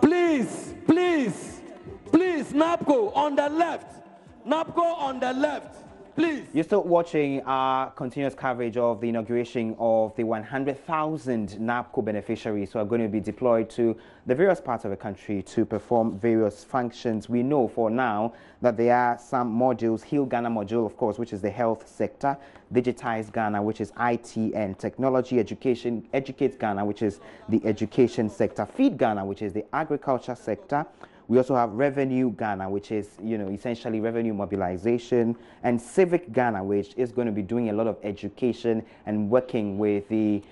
Please, please, please, NaBCo on the left. NaBCo on the left. Please. You're still watching our continuous coverage of the inauguration of the 100,000 NaBCo beneficiaries who are going to be deployed to the various parts of the country to perform various functions. We know for now that there are some modules: Heal Ghana module, of course, which is the health sector; Digitize Ghana, which is IT and technology; Education, Educate Ghana, which is the education sector; Feed Ghana, which is the agriculture sector. We also have Revenue Ghana, which is, essentially revenue mobilization, and Civic Ghana, which is going to be doing a lot of education and working with the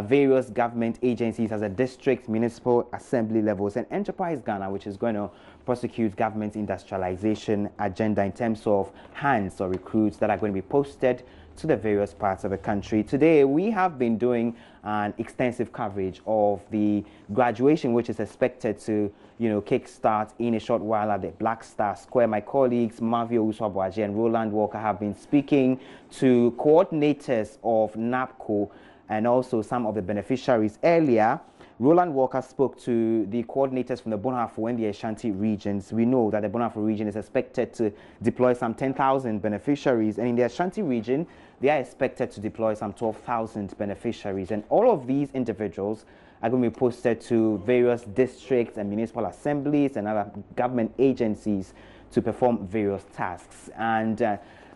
various government agencies as a district, municipal, assembly levels, and Enterprise Ghana, which is going to prosecute government industrialization agenda in terms of hands or recruits that are going to be posted to the various parts of the country. Today, we have been doing an extensive coverage of the graduation, which is expected to, kickstart in a short while at the Black Star Square. My colleagues, Mavio Uswabuaji and Roland Walker, have been speaking to coordinators of NaBCo and also some of the beneficiaries earlier. Roland Walker spoke to the coordinators from the Bonafo and the Ashanti regions. We know that the Bonafo region is expected to deploy some 10,000 beneficiaries, and in the Ashanti region, they are expected to deploy some 12,000 beneficiaries. And all of these individuals are going to be posted to various districts and municipal assemblies and other government agencies to perform various tasks. And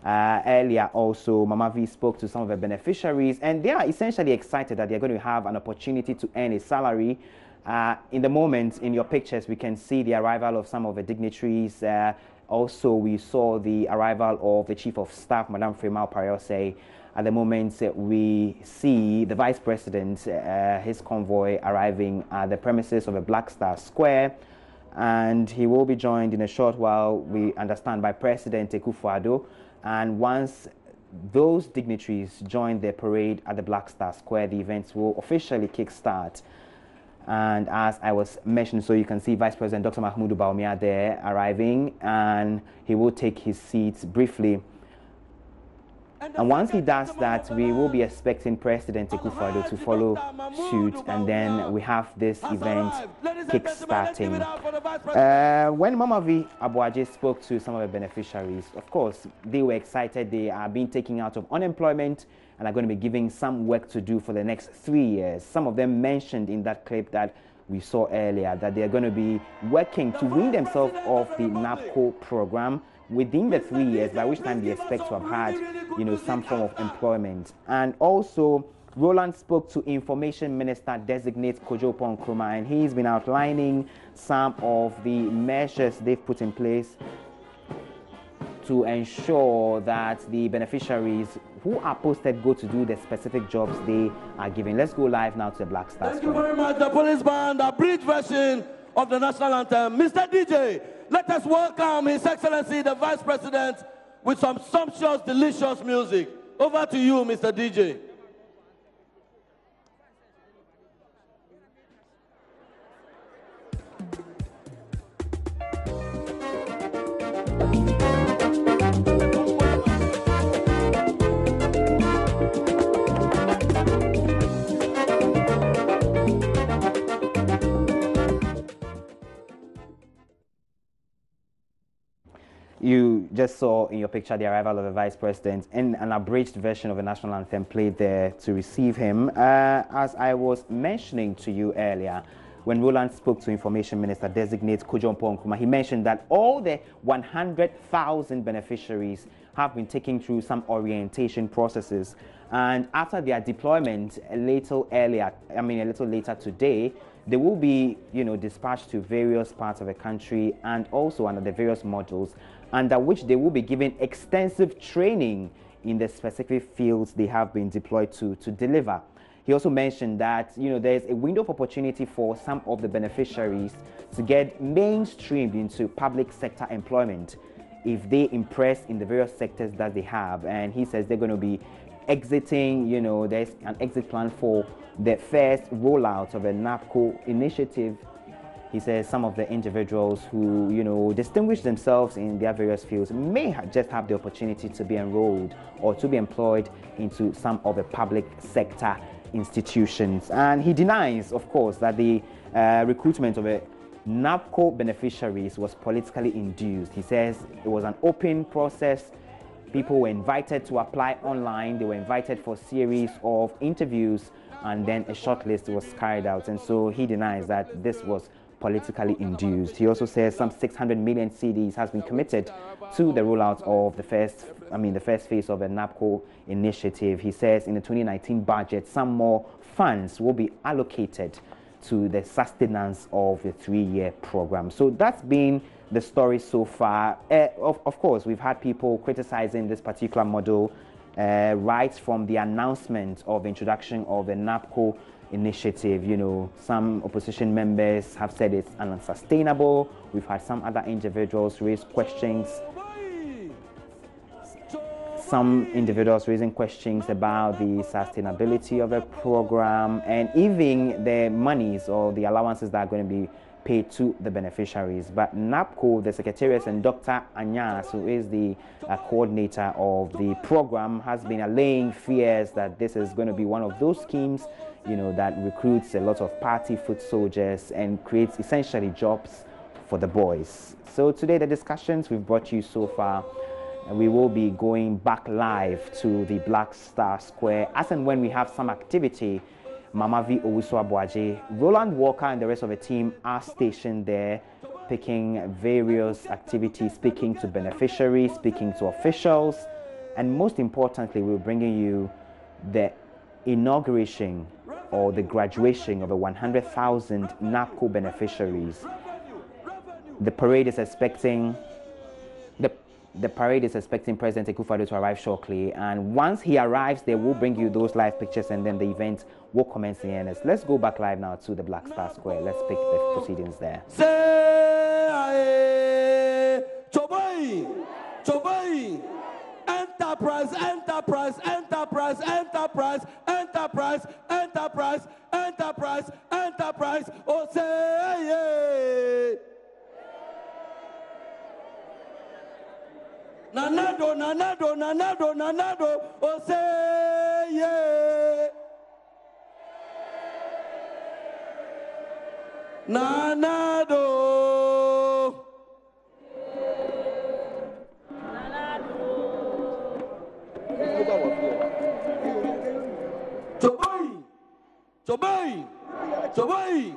earlier also, Mama V spoke to some of the beneficiaries, and they are essentially excited that they're going to have an opportunity to earn a salary. In the moment, in your pictures, we can see the arrival of some of the dignitaries. Also, we saw the arrival of the Chief of Staff, Madame Fremau Pariose. At the moment, we see the Vice President, his convoy, arriving at the premises of the Black Star Square. And he will be joined in a short while, we understand, by President Akufo-Addo. And once those dignitaries join the parade at the Black Star Square, the events will officially kickstart. And as I was mentioning, so you can see Vice President Dr. Mahmoud Bawumia there arriving, and he will take his seat briefly. And once he does that, we will be expecting President Akufo-Addo to follow suit, and then we have this event kick-starting. When Mama V Abuaje spoke to some of the beneficiaries, of course, they were excited. They are being taken out of unemployment and are going to be given some work to do for the next 3 years. Some of them mentioned in that clip that we saw earlier that they are going to be working to wean themselves off the NaBCo program within the 3 years, by which time they expect to have had, some form of employment. And also, Roland spoke to Information Minister Designate Kojo Nkrumah, and he's been outlining some of the measures they've put in place to ensure that the beneficiaries who are posted go to do the specific jobs they are given. Let's go live now to the Black Star Square. Thank you very much, the police band, a bridge version of the national anthem. Mr. DJ, let us welcome His Excellency, the Vice President, with some sumptuous, delicious music. Over to you, Mr. DJ. You just saw in your picture the arrival of the Vice President, and an abridged version of the national anthem played there to receive him. As I was mentioning to you earlier, when Roland spoke to Information Minister Designate Kojo Nkrumah, he mentioned that all the 100,000 beneficiaries have been taken through some orientation processes, and after their deployment a little later today, they will be, dispatched to various parts of the country and also under the various modules, under which they will be given extensive training in the specific fields they have been deployed to deliver. He also mentioned that, there's a window of opportunity for some of the beneficiaries to get mainstreamed into public sector employment if they impress in the various sectors that they have. And he says they're going to be exiting, there's an exit plan for the first rollout of a NaBCo initiative. He says some of the individuals who, distinguish themselves in their various fields may just have the opportunity to be enrolled or to be employed into some of the public sector institutions. And he denies, of course, that the recruitment of a NaBCo beneficiaries was politically induced. He says it was an open process. People were invited to apply online. They were invited for a series of interviews, and then a shortlist was carried out. And so he denies that this was politically induced. He also says some 600 million cedis has been committed to the rollout of the first phase of the NaBCo initiative. He says in the 2019 budget, some more funds will be allocated to the sustenance of the 3-year program. So that's been the story so far. Of course, we've had people criticizing this particular model right from the announcement of the introduction of the NaBCo initiative. You know, some opposition members have said it's unsustainable. We've had some other individuals raise questions. Some individuals raising questions about the sustainability of the program and even the monies or the allowances that are going to be paid to the beneficiaries. But NaBCo, the Secretariat, and Dr. Anyas, who is the coordinator of the program, has been allaying fears that this is going to be one of those schemes, you know, that recruits a lot of party foot soldiers and creates essentially jobs for the boys. So today the discussions we've brought you so far, and we will be going back live to the Black Star Square as and when we have some activity. Mama V Owusu-Abuaje, Roland Walker and the rest of the team are stationed there, picking various activities, speaking to beneficiaries, speaking to officials, and most importantly, we're bringing you the inauguration or the graduation of the 100,000 NaBCo beneficiaries. The parade is expecting President Akufo-Addo to arrive shortly, and once he arrives, they will bring you those live pictures, and then the event will commence in earnest. Let's go back live now to the Black Star Square. Let's pick the proceedings there. Enterprise, enterprise, enterprise, enterprise, enterprise, enterprise, enterprise, enterprise. Oh, say Nanado, nanado, nanado, nanado, oh say yeah. Nanado. Chobai, chobai, chobai.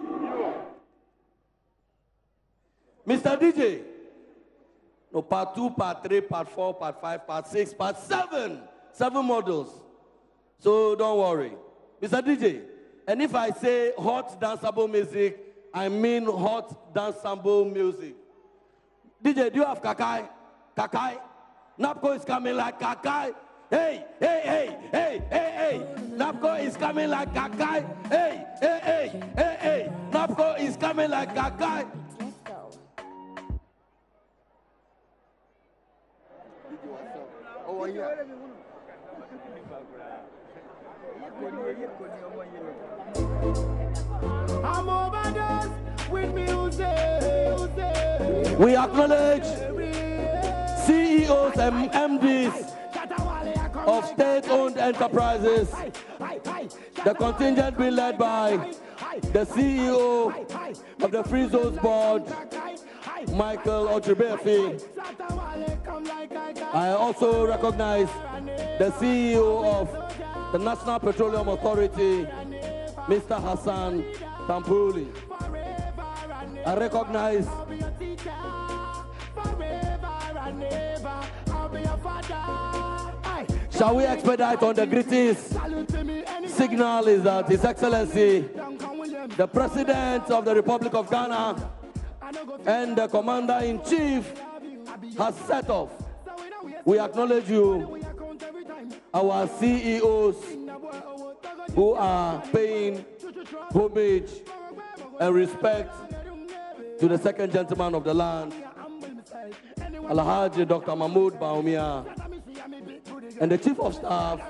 Mr. DJ. No, part 2, part 3, part 4, part 5, part 6, part 7. 7 models. So don't worry. Mr. DJ, and if I say hot danceable music, I mean hot danceable music. DJ, do you have kakai? Kakai? NaBCo is coming like kakai. Hey, hey, hey, hey, hey, hey. NaBCo is coming like kakai. Hey, hey, hey, hey, hey. NaBCo is coming like kakai. I'm overdosed with music. We acknowledge CEOs and MDs of state-owned enterprises. The contingent being led by the CEO of the Free Zones Board, Michael Ochibefi. I also recognize the CEO of the National Petroleum Authority, Mr. Hassan Tampuli. I recognize shall we expedite on the greetings? Signal is that His Excellency, the President of the Republic of Ghana and the Commander-in-Chief has set off. We acknowledge you, our CEOs who are paying homage and respect to the second gentleman of the land, Alhaji Dr. Mahmoud Baumia, and the Chief of Staff,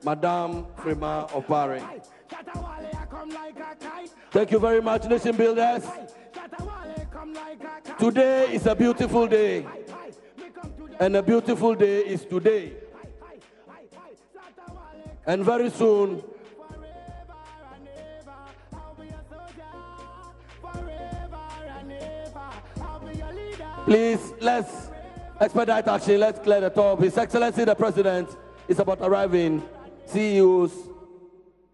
Madame Frima Opare. Thank you very much, nation builders. Today is a beautiful day, and a beautiful day is today. And very soon, Please, let's expedite action. Let's clear the top. His Excellency the President is about arriving. CEOs,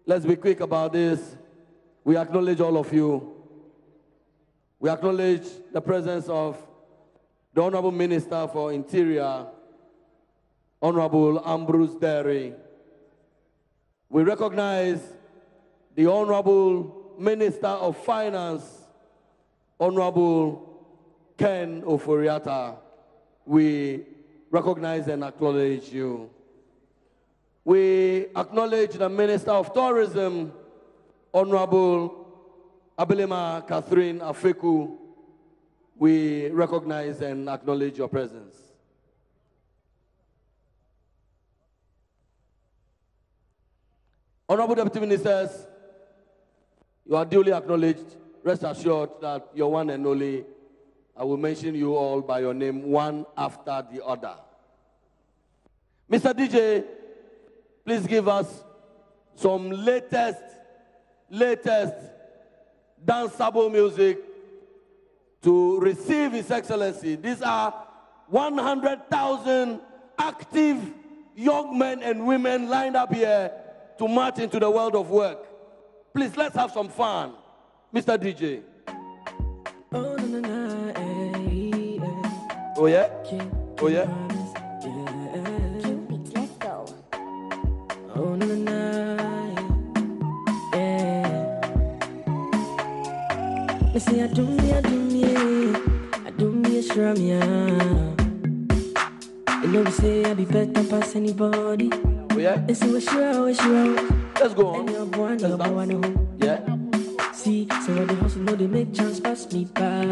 let's be quick about this. We acknowledge all of you. We acknowledge the presence of the Honorable Minister for Interior, Honorable Ambrose Derry. We recognize the Honorable Minister of Finance, Honorable Ken Oforiatta. We recognize and acknowledge you. We acknowledge the Minister of Tourism, Honorable Abilima Catherine Afeku. We recognize and acknowledge your presence. Honorable Deputy Ministers, you are duly acknowledged. Rest assured that you're one and only. I will mention you all by your name, one after the other. Mr. DJ, please give us some latest danceable music to receive His Excellency. These are 100,000 active young men and women lined up here to march into the world of work. Please, let's have some fun. Mr. DJ. Oh, yeah? Oh, yeah? Let's go. Oh, no, no, yeah. Me say I do me a shrum, yeah. You know we say I be better past anybody. Oh, yeah? They say we sure. Let's go on. And you're born, Yeah? See, so when they hustle, know they make chance pass me by.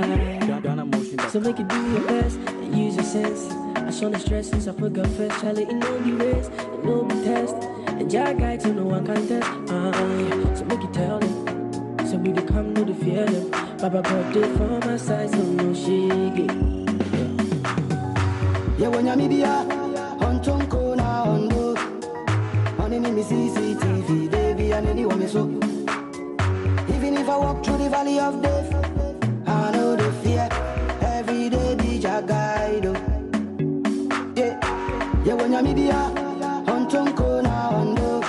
So make it do your best and use your sense. I saw the stress since I put God first. Charlie, it no be race, it no be test. And your guy to no one can test. So make it tell them. So we can come to the fear them. Baba birthday for my size, so no shake. Yeah, when you're media, on Tonko na Hondo. On any CCTV, baby, and anyone me so. Even if I walk through the valley of death, I know the fear. Every day, DJ guide. Yeah, when you're media, on Tonko na Hondo.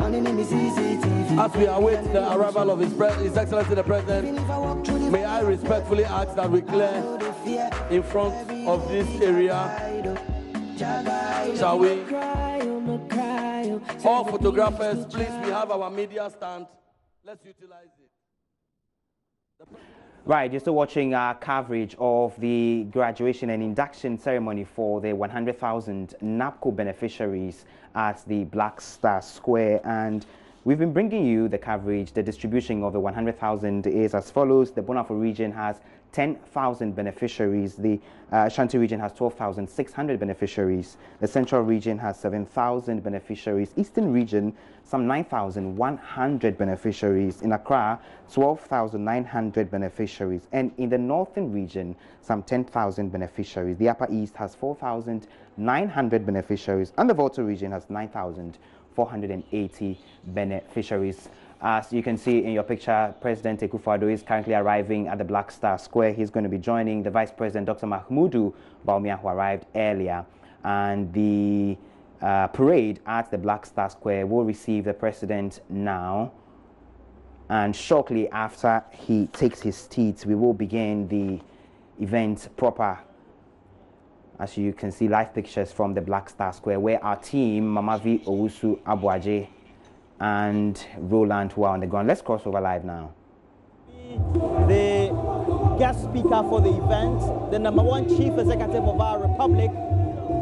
On any CCTV. As we await the arrival of His Excellency the President, may I respectfully ask that we clear in front of this area. Shall we? All photographers, please, we have our media stand. Let's utilize it. Right, you're still watching our coverage of the graduation and induction ceremony for the 100,000 NaBCo beneficiaries at the Black Star Square, and we've been bringing you the coverage. The distribution of the 100,000 is as follows. The Bonafo region has 10,000 beneficiaries. The Ashanti region has 12,600 beneficiaries. The Central region has 7,000 beneficiaries. Eastern region, some 9,100 beneficiaries. In Accra, 12,900 beneficiaries. And in the Northern region, some 10,000 beneficiaries. The Upper East has 4,900 beneficiaries. And the Volta region has 9,480 beneficiaries. As you can see in your picture, President Akufo-Addo is currently arriving at the Black Star Square. He's going to be joining the Vice President, Dr. Mahmudu Bawumia, who arrived earlier. And the parade at the Black Star Square will receive the President now. And shortly after he takes his seat, we will begin the event proper. As you can see, live pictures from the Black Star Square, where our team, Mamavi Owusu Abuaje and Roland, who are on the ground. Let's cross over live now. The guest speaker for the event, the #1 chief executive of our republic,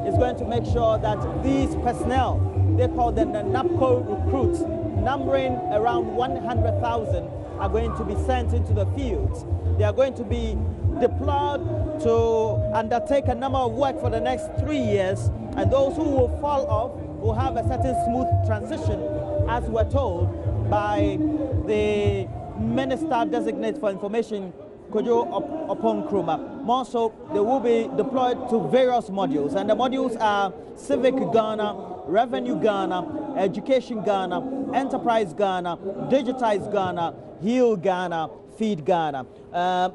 is going to make sure that these personnel, they call them the NaBCo recruits, numbering around 100,000, are going to be sent into the fields. They are going to be deployed to undertake a number of work for the next 3 years, and those who will fall off will have a certain smooth transition, as we're told by the Minister Designate for Information, Kojo Opon-Krumah. More so, they will be deployed to various modules, and the modules are Civic Ghana, Revenue Ghana, Education Ghana, Enterprise Ghana, Digitize Ghana, Heal Ghana, feed Ghana.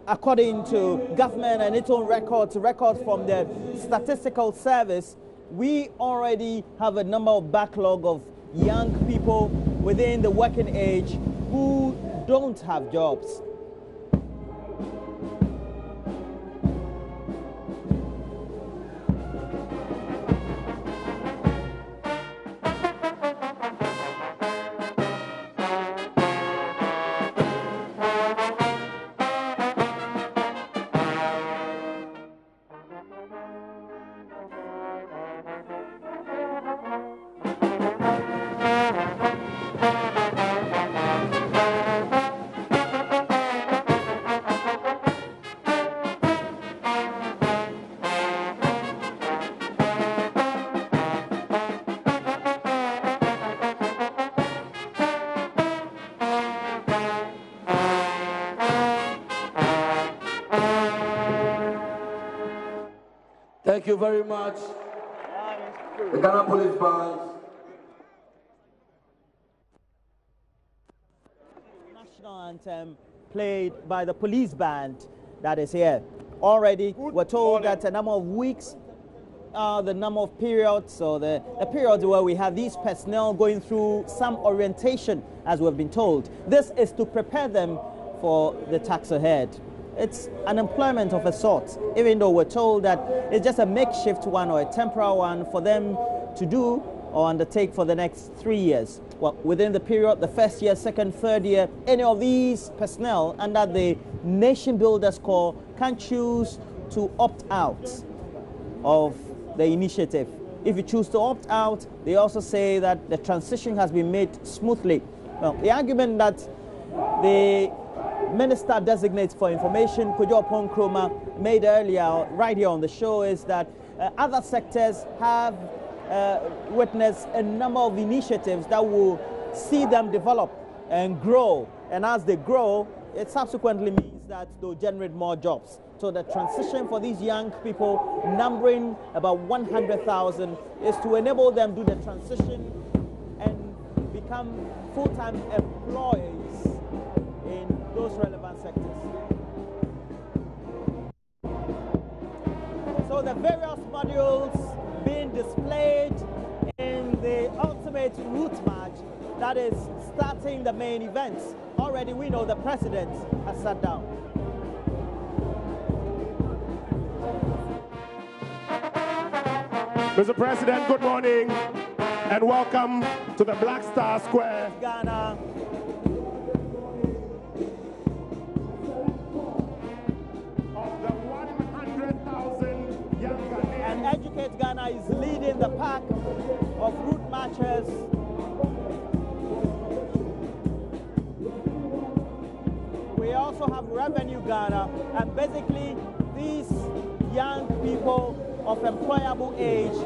According to government and its own records from the Statistical Service, we already have a number of backlog of young people within the working age who don't have jobs. Thank you very much. The Ghana Police Band. National anthem played by the police band that is here. Already, we're told that a number of weeks, the number of periods, or the periods where we have these personnel going through some orientation, as we've been told. This is to prepare them for the tax ahead. It's an employment of a sort, even though we're told that it's just a makeshift one or a temporary one for them to do or undertake for the next 3 years. Well, within the period, the first year, second, third year, any of these personnel under the Nation Builders Corps can choose to opt out of the initiative. If you choose to opt out, they also say that the transition has been made smoothly. Well, the argument that the Minister Designates for Information, Kojo Ponkroma, made earlier right here on the show is that other sectors have witnessed a number of initiatives that will see them develop and grow. And as they grow, it subsequently means that they'll generate more jobs. So the transition for these young people, numbering about 100,000, is to enable them to do the transition and become full-time employees in those relevant sectors. So the various modules being displayed in the ultimate route march that is starting the main events. Already we know the president has sat down. Mr. President, good morning and welcome to the Black Star Square. Ghana. Educate Ghana is leading the pack of route marchers. We also have Revenue Ghana, and basically these young people of employable age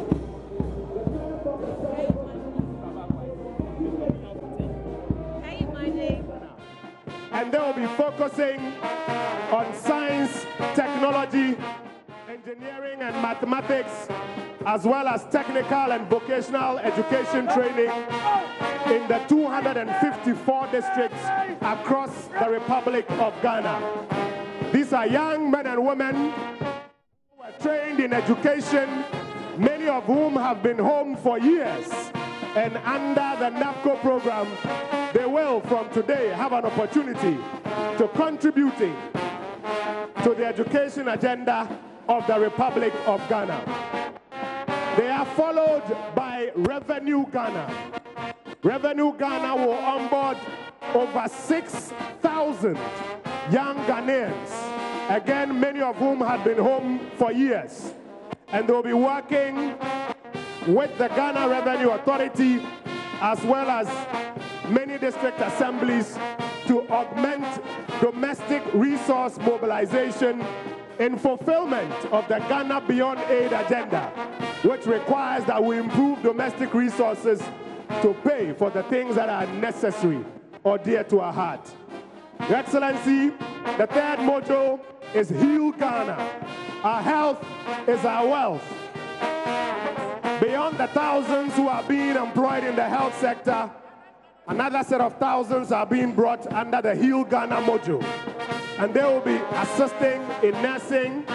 and they will be focusing on science, technology, engineering and mathematics, as well as technical and vocational education training in the 254 districts across the Republic of Ghana. These are young men and women who are trained in education, many of whom have been home for years. And under the NaBCo program, they will from today have an opportunity to contributing to the education agenda of the Republic of Ghana. They are followed by Revenue Ghana. Revenue Ghana will onboard over 6,000 young Ghanaians, again, many of whom had been home for years. And they'll be working with the Ghana Revenue Authority as well as many district assemblies to augment domestic resource mobilization in fulfillment of the Ghana Beyond Aid agenda, which requires that we improve domestic resources to pay for the things that are necessary or dear to our heart. Your Excellency, the third motto is Heal Ghana. Our health is our wealth. Beyond the thousands who are being employed in the health sector, another set of thousands are being brought under the Heal Ghana motto. and they will be assisting in nursing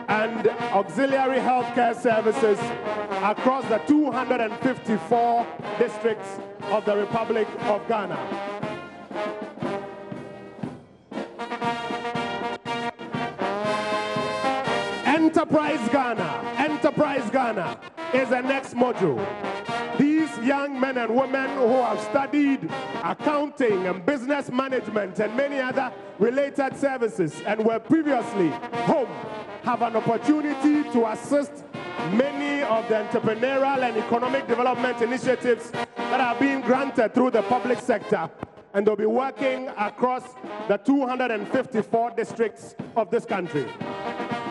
and auxiliary healthcare services across the 254 districts of the Republic of Ghana. Enterprise Ghana is the next module. These young men and women who have studied accounting and business management and many other related services and were previously home have an opportunity to assist many of the entrepreneurial and economic development initiatives that are being granted through the public sector, and they'll be working across the 254 districts of this country.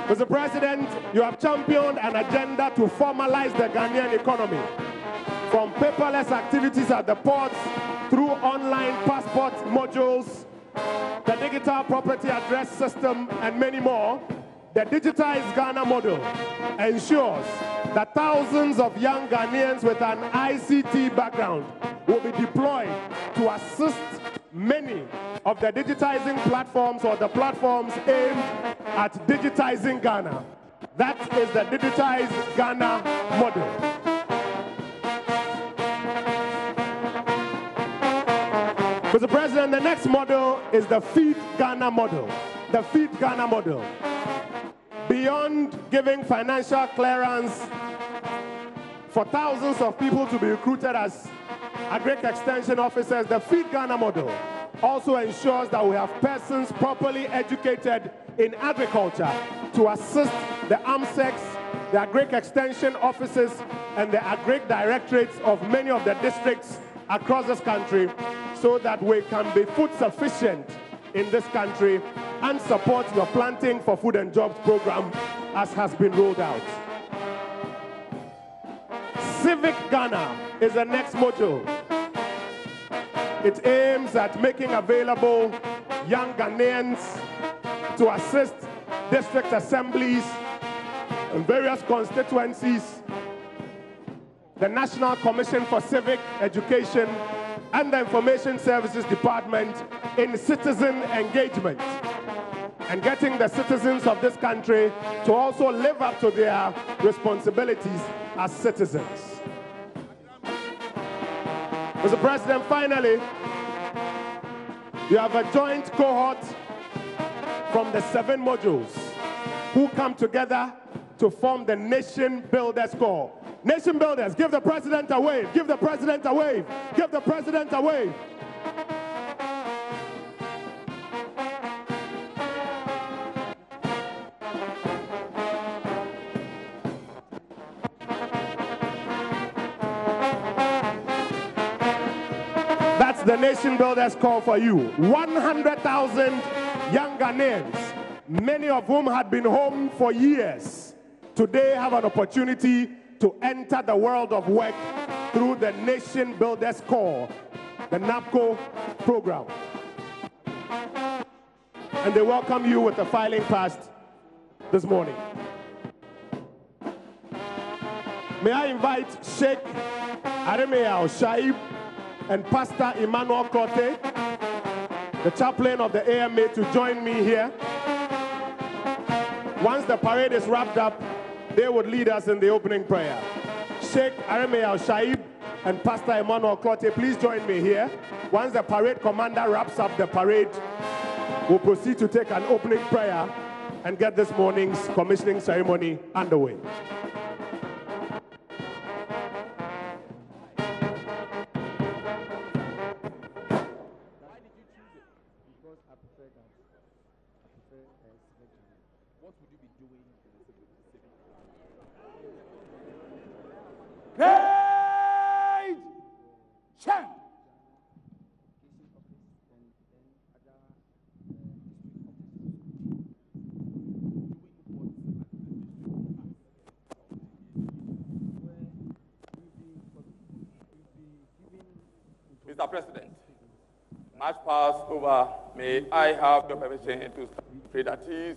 Mr. President, you have championed an agenda to formalize the Ghanaian economy, from paperless activities at the ports through online passport modules, the digital property address system, and many more. The digitized Ghana model ensures that thousands of young Ghanaians with an ICT background will be deployed to assist many of the digitizing platforms or the platforms aimed at digitizing Ghana. That is the digitized Ghana model. Mr. President, the next model is the Feed Ghana model. The Feed Ghana model. Beyond giving financial clearance for thousands of people to be recruited as agric extension officers, the Feed Ghana model also ensures that we have persons properly educated in agriculture to assist the AMSECs, the agric extension offices, and the agric directorates of many of the districts across this country, so that we can be food sufficient in this country and support your Planting for Food and Jobs program as has been rolled out. Civic Ghana is the next module. It aims at making available young Ghanaians to assist district assemblies in various constituencies, the National Commission for Civic Education, and the Information Services Department in citizen engagement and getting the citizens of this country to also live up to their responsibilities as citizens. Mr. President, finally, you have a joint cohort from the 7 modules who come together to form the Nation Builders Corps. Nation Builders, give the President a wave, give the President a wave, give the President a wave. That's the Nation Builders Call for you. 100,000 young Ghanaians, many of whom had been home for years, today have an opportunity to enter the world of work through the Nation Builders Corps, the NaBCo program. And they welcome you with a filing past this morning. May I invite Sheikh Aremea Shaib and Pastor Emmanuel Kote, the chaplain of the AMA, to join me here. Once the parade is wrapped up, they would lead us in the opening prayer. Sheikh Aremea Shaib and Pastor Emmanuel Kote, please join me here. Once the parade commander wraps up the parade, we'll proceed to take an opening prayer and get this morning's commissioning ceremony underway. Great champ. Mr. President, much pass over. May I have your permission to pray that is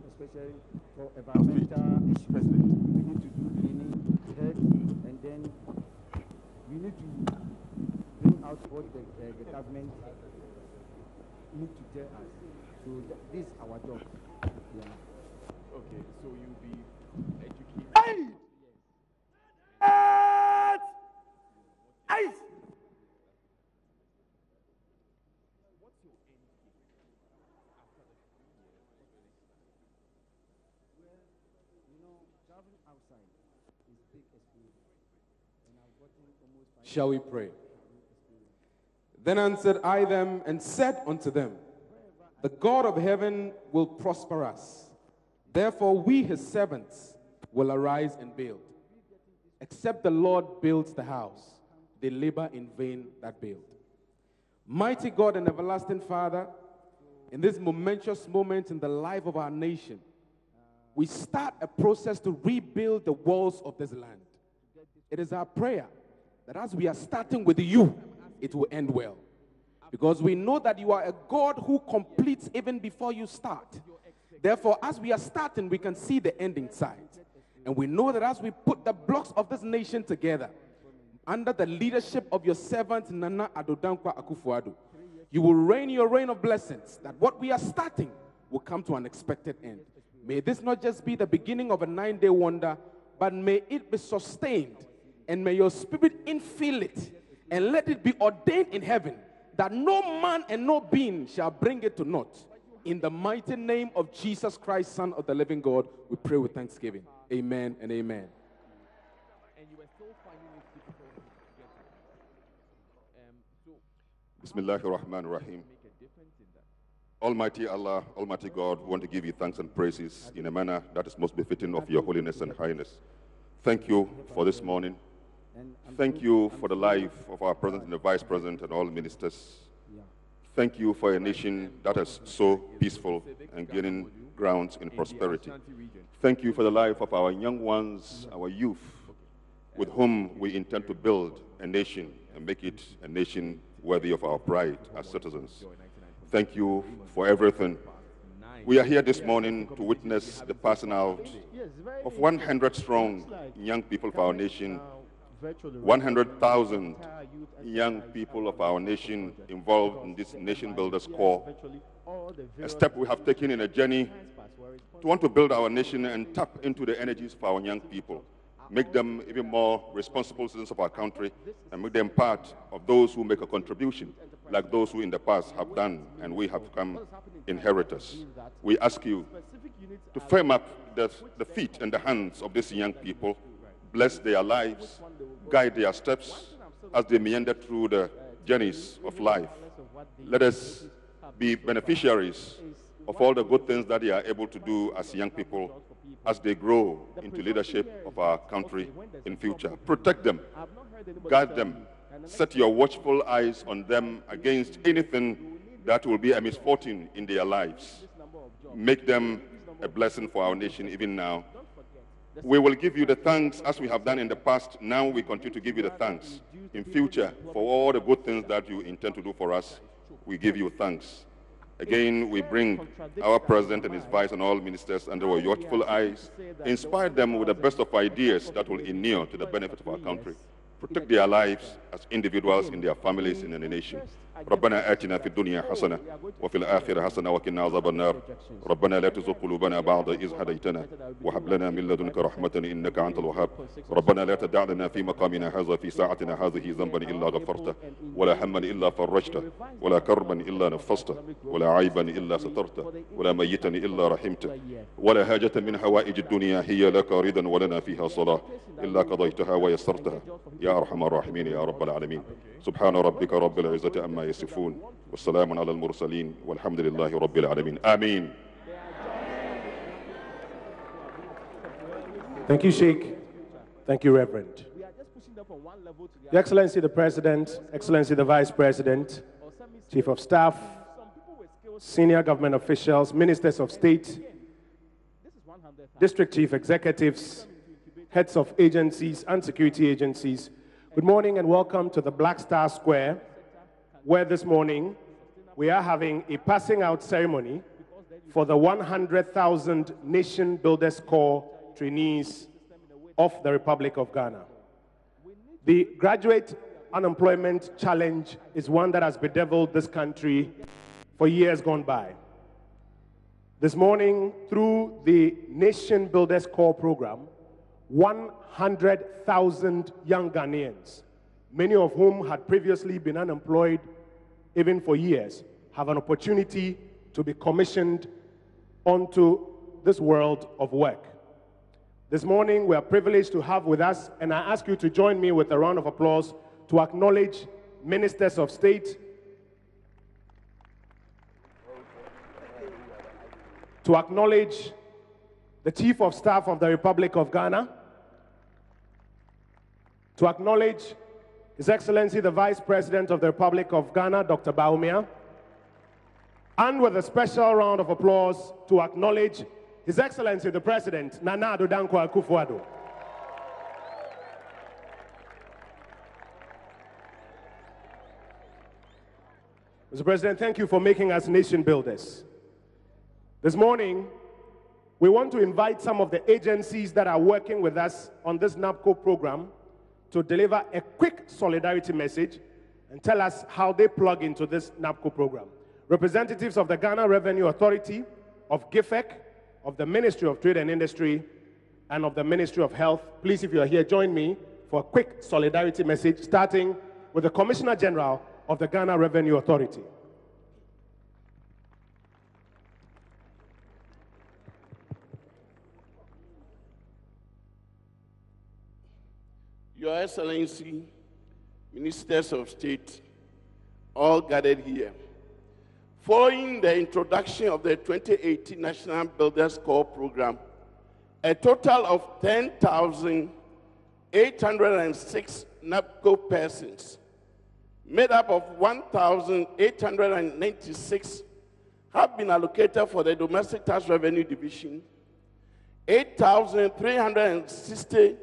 especially for environmental issues. President. We need to do cleaning head, and then we need to bring out what the government need to tell us. So this is our job. Yeah. Okay, so you'll be educated. Hey! Hey! Traveling outside is big experience. And I've gotten almost 5 Shall we pray? Then answered I them and said unto them, the God of heaven will prosper us. Therefore we, his servants, will arise and build. Except the Lord builds the house, they labor in vain that build. Mighty God and everlasting Father, in this momentous moment in the life of our nation, we start a process to rebuild the walls of this land. It is our prayer that as we are starting with you, it will end well. Because we know that you are a God who completes even before you start. Therefore, as we are starting, we can see the ending side. And we know that as we put the blocks of this nation together, under the leadership of your servant, NaBCo Akufo-Addo, you will reign your reign of blessings, that what we are starting will come to an expected end. May this not just be the beginning of a 9-day wonder, but may it be sustained, and may your spirit infill it, and let it be ordained in heaven, that no man and no being shall bring it to naught. In the mighty name of Jesus Christ, Son of the living God, we pray with thanksgiving. Amen and amen. And you were still finding it difficult to get Bismillahir Rahmanir Rahim. Almighty Allah, Almighty God, we want to give you thanks and praises in a manner that is most befitting of your holiness and highness. Thank you for this morning. Thank you for the life of our President and the Vice President and all ministers. Thank you for a nation that is so peaceful and gaining grounds in prosperity. Thank you for the life of our young ones, our youth, with whom we intend to build a nation and make it a nation worthy of our pride as citizens. Thank you for everything. We are here this morning to witness the passing out of 100 strong young people of our nation, 100,000 young people of our nation involved in this nation builders corps. A step we have taken in a journey to want to build our nation and tap into the energies of our young people, make them even more responsible citizens of our country, and make them part of those who make a contribution, like those who in the past have done, and we have become inheritors. We ask you to firm up the feet and the hands of these young people, bless their lives, guide their steps as they meander through the journeys of life. Let us be beneficiaries of all the good things that they are able to do as young people as they grow into leadership of our country in future. Protect them, guide them, set your watchful eyes on them against anything that will be a misfortune in their lives. Make them a blessing for our nation even now. We will give you the thanks as we have done in the past. Now we continue to give you the thanks in future for all the good things that you intend to do for us. We give you thanks. Again, we bring our president and his vice and all ministers under our watchful eyes. Inspire them with the best of ideas that will inure to the benefit of our country. Protect their lives as individuals, in their families, and in the nation. ربنا آتنا في الدنيا حسنة وفي الآخرة حسنة وقنا عذاب النار ربنا لا تزغ قلوبنا بعد إذ هديتنا وهب لنا من لدنك رحمة إنك أنت الوهاب ربنا لا تدع لنا في مقامنا هذا في ساعتنا هذه ذنبا إلا غفرته ولا هما إلا فرجته ولا كربا إلا نفسته ولا عيبا إلا سترته ولا ميتا إلا رحمته ولا حاجة من حوائج الدنيا هي لك رضا ولنا فيها صلاة إلا قضيتها ويسرتها يا أرحم الراحمين يا رب العالمين سبحان ربك رب العزة عما يصفون والسلام على المرسلين والحمد لله رب العالمين آمين. Thank you, Sheikh. Thank you, Reverend. Your Excellency the President, Excellency the Vice President, Chief of Staff, senior government officials, ministers of state, district chief executives, heads of agencies and security agencies, good morning and welcome to the Black Star Square, where this morning we are having a passing out ceremony for the 100,000 Nation Builders Corps trainees of the Republic of Ghana. The graduate unemployment challenge is one that has bedeviled this country for years gone by. This morning, through the Nation Builders Core program, 100,000 young Ghanaians, many of whom had previously been unemployed even for years, have an opportunity to be commissioned onto this world of work. This morning, we are privileged to have with us, and I ask you to join me with a round of applause to acknowledge ministers of state, to acknowledge the Chief of Staff of the Republic of Ghana, to acknowledge His Excellency the Vice President of the Republic of Ghana, Dr. Bawumia, and with a special round of applause to acknowledge His Excellency the President, Nana Addo Dankwa Akufo-Addo. Mr. President, thank you for making us nation builders. This morning, we want to invite some of the agencies that are working with us on this NaBCo program to deliver a quick solidarity message and tell us how they plug into this NaBCo program. Representatives of the Ghana Revenue Authority, of GIFEC, of the Ministry of Trade and Industry, and of the Ministry of Health. Please, if you are here, join me for a quick solidarity message, starting with the Commissioner General of the Ghana Revenue Authority. Your Excellency, Ministers of State, all gathered here. Following the introduction of the 2018 National Builders Core Program, a total of 10,806 NaBCo persons, made up of 1,896, have been allocated for the Domestic Tax Revenue Division, 8,360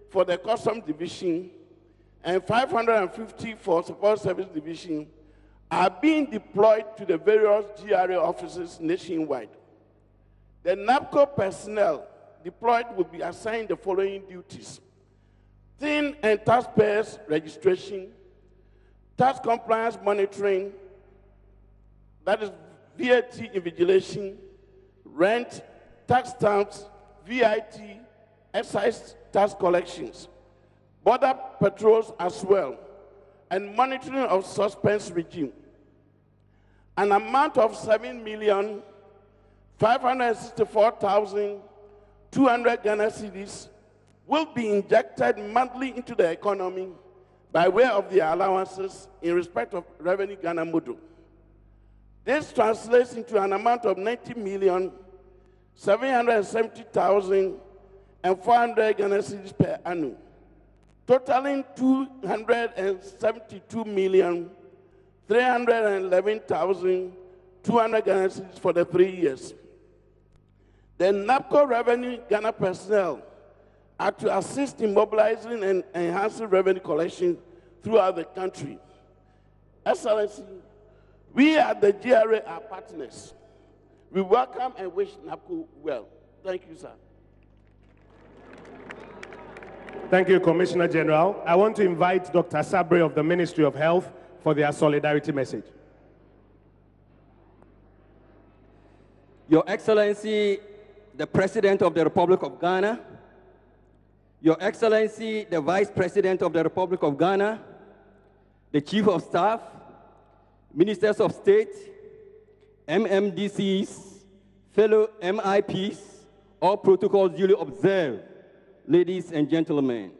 for the Customs Division, and 550 for Support Service Division, are being deployed to the various GRA offices nationwide. The NaBCo personnel deployed will be assigned the following duties: TIN and taxpayers registration, tax compliance monitoring, that is VAT invigilation, rent, tax stamps, VIT, excise tax collections, border patrols as well, and monitoring of suspense regime. An amount of 7,564,200 Ghana cedis will be injected monthly into the economy by way of the allowances in respect of Revenue Ghana model. This translates into an amount of 90,770,400 Ghana cedis per annum, totaling 272,311,200 Ghana cedis for the 3 years. The NaBCo Revenue Ghana personnel are to assist in mobilizing and enhancing revenue collection throughout the country. Excellency, we at the GRA are partners. We welcome and wish NaBCo well. Thank you, sir. Thank you, Commissioner General. I want to invite Dr. Sabre of the Ministry of Health for their solidarity message. Your Excellency, the President of the Republic of Ghana, Your Excellency, the Vice President of the Republic of Ghana, the Chief of Staff, Ministers of State, MMDCs, fellow MIPs, all protocols duly observed, ladies and gentlemen.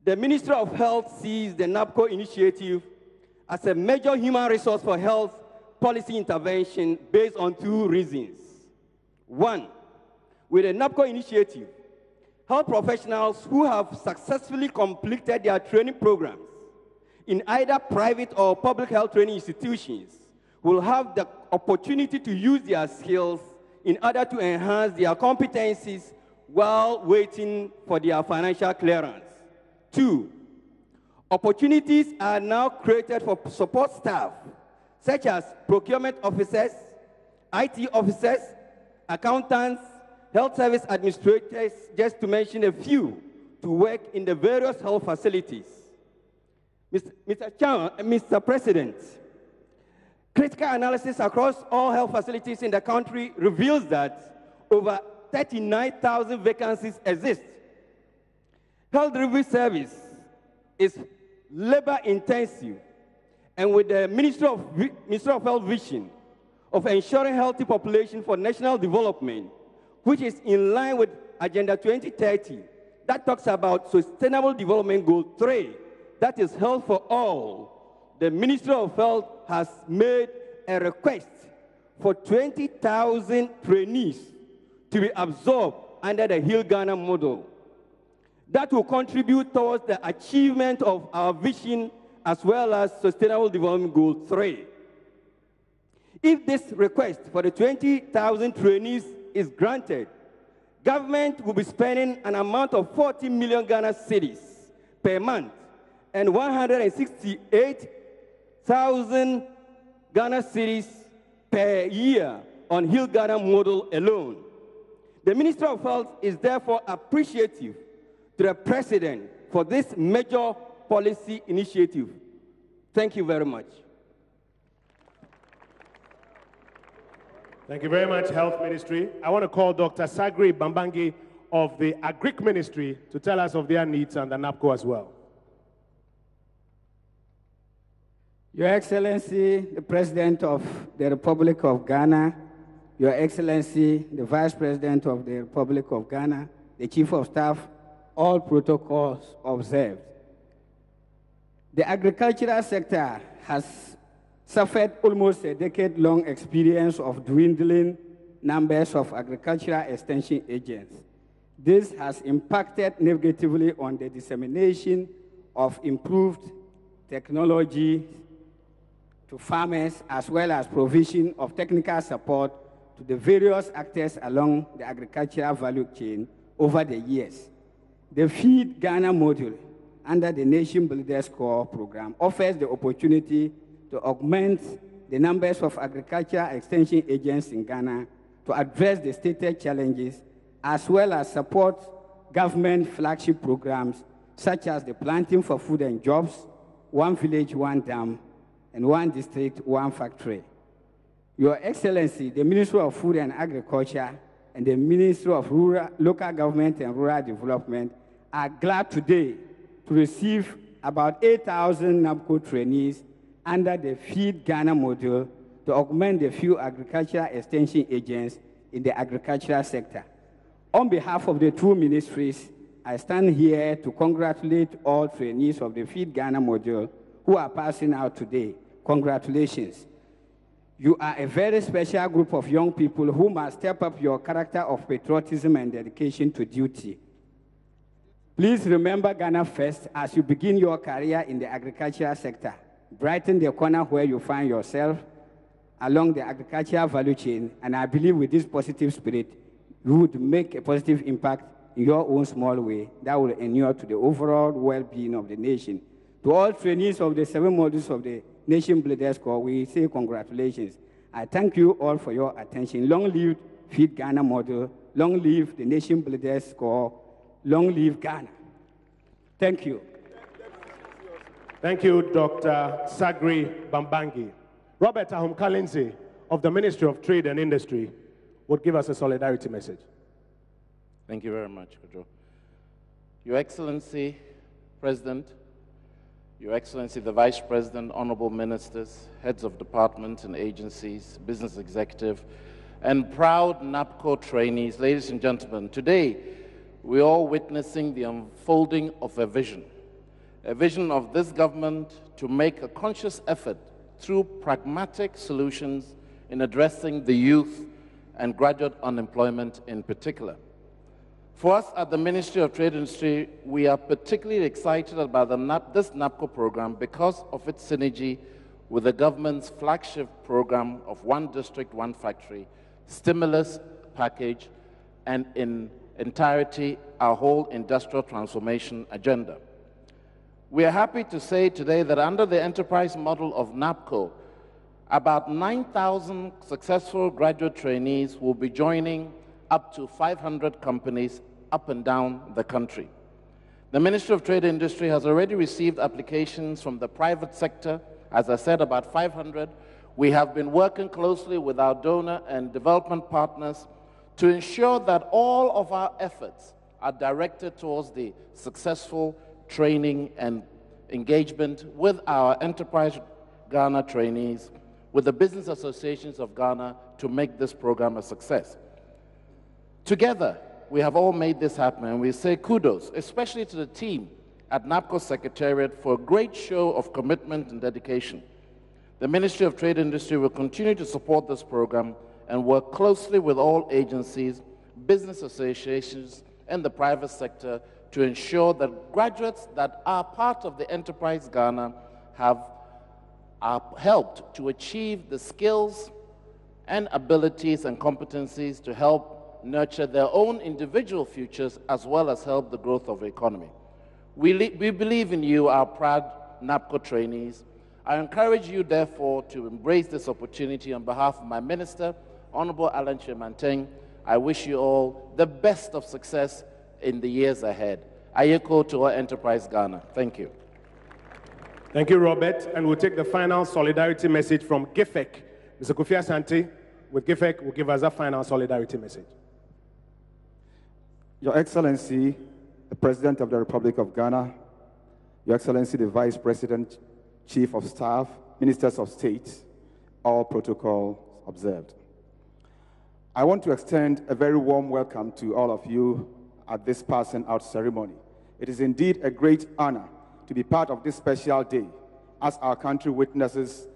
The Ministry of Health sees the NaBCo initiative as a major human resource for health policy intervention based on 2 reasons. 1, with the NaBCo initiative, health professionals who have successfully completed their training programs in either private or public health training institutions will have the opportunity to use their skills in order to enhance their competencies while waiting for their financial clearance. 2, opportunities are now created for support staff, such as procurement officers, IT officers, accountants, health service administrators, just to mention a few, to work in the various health facilities. Mr. President, Critical analysis across all health facilities in the country reveals that over 39,000 vacancies exist. Health delivery service is labor-intensive, and with the Ministry of Health vision of ensuring healthy population for national development, which is in line with Agenda 2030, that talks about Sustainable Development Goal 3, that is health for all. The Ministry of Health has made a request for 20,000 trainees to be absorbed under the Heal Ghana model. That will contribute towards the achievement of our vision as well as Sustainable Development Goal 3. If this request for the 20,000 trainees is granted, government will be spending an amount of 40 million Ghana cedis per month and 168,000 Ghana cedis per year on Heal Ghana model alone. The Ministry of Health is therefore appreciative to the President for this major policy initiative. Thank you very much. Thank you very much, Health Ministry. I want to call Dr. Sagri Bambangi of the Agric Ministry to tell us of their needs and the NaBCo as well. Your Excellency, the President of the Republic of Ghana, Your Excellency, the Vice President of the Republic of Ghana, the Chief of Staff, all protocols observed. The agricultural sector has suffered almost a decade-long experience of dwindling numbers of agricultural extension agents. This has impacted negatively on the dissemination of improved technology to farmers, as well as provision of technical support to the various actors along the agricultural value chain over the years. The Feed Ghana module under the Nation Builders Core program offers the opportunity to augment the numbers of agricultural extension agents in Ghana to address the stated challenges, as well as support government flagship programs such as the Planting for Food and Jobs, One Village, One Dam, and One District, One Factory. Your Excellency, the Ministry of Food and Agriculture and the Ministry of Local Government and Rural Development are glad today to receive about 8,000 NaBCo trainees under the Feed Ghana module to augment the few agricultural extension agents in the agricultural sector. On behalf of the two ministries, I stand here to congratulate all trainees of the Feed Ghana module who are passing out today. Congratulations. You are a very special group of young people who must step up your character of patriotism and dedication to duty. Please remember Ghana first as you begin your career in the agricultural sector. Brighten the corner where you find yourself along the agricultural value chain, and I believe with this positive spirit, you would make a positive impact in your own small way that will inure to the overall well-being of the nation. To all trainees of the 7 modules of the Nation Builders Core, we say congratulations. I thank you all for your attention. Long live Feed Ghana model, long live the Nation Builders Core, long live Ghana. Thank you. Thank you, Dr. Sagri Bambangi. Robert Ahum-Kalinzi of the Ministry of Trade and Industry would give us a solidarity message. Thank you very much, Kojo. Your Excellency, President, Your Excellency, the Vice President, Honorable Ministers, Heads of Departments and Agencies, Business Executive, and proud NaBCo trainees, ladies and gentlemen, today we're all witnessing the unfolding of a vision of this government to make a conscious effort through pragmatic solutions in addressing the youth and graduate unemployment in particular. For us at the Ministry of Trade and Industry, we are particularly excited about this NaBCo program because of its synergy with the government's flagship program of One District, One Factory, stimulus package, and in entirety, our whole industrial transformation agenda. We are happy to say today that under the enterprise model of NaBCo, about 9,000 successful graduate trainees will be joining up to 500 companies up and down the country. The Ministry of Trade and Industry has already received applications from the private sector, as I said, about 500, We have been working closely with our donor and development partners to ensure that all of our efforts are directed towards the successful training and engagement with our Enterprise Ghana trainees, with the business associations of Ghana to make this program a success. Together, we have all made this happen, and we say kudos, especially to the team at NaBCo Secretariat for a great show of commitment and dedication. The Ministry of Trade and Industry will continue to support this program and work closely with all agencies, business associations, and the private sector to ensure that graduates that are part of the Enterprise Ghana are helped to achieve the skills and abilities and competencies to help nurture their own individual futures as well as help the growth of the economy. We believe in you, our proud NaBCo trainees. I encourage you, therefore, to embrace this opportunity on behalf of my minister, Honorable Alan Chemanteng. I wish you all the best of success in the years ahead. Ayeko to our Enterprise Ghana. Thank you. Thank you, Robert. And we'll take the final solidarity message from GIFEC. Mr. Kofi Asante, with GIFEC, will give us a final solidarity message. Your Excellency, the President of the Republic of Ghana, Your Excellency, the Vice President, Chief of Staff, Ministers of State, all protocols observed. I want to extend a very warm welcome to all of you at this passing out ceremony. It is indeed a great honor to be part of this special day as our country witnesses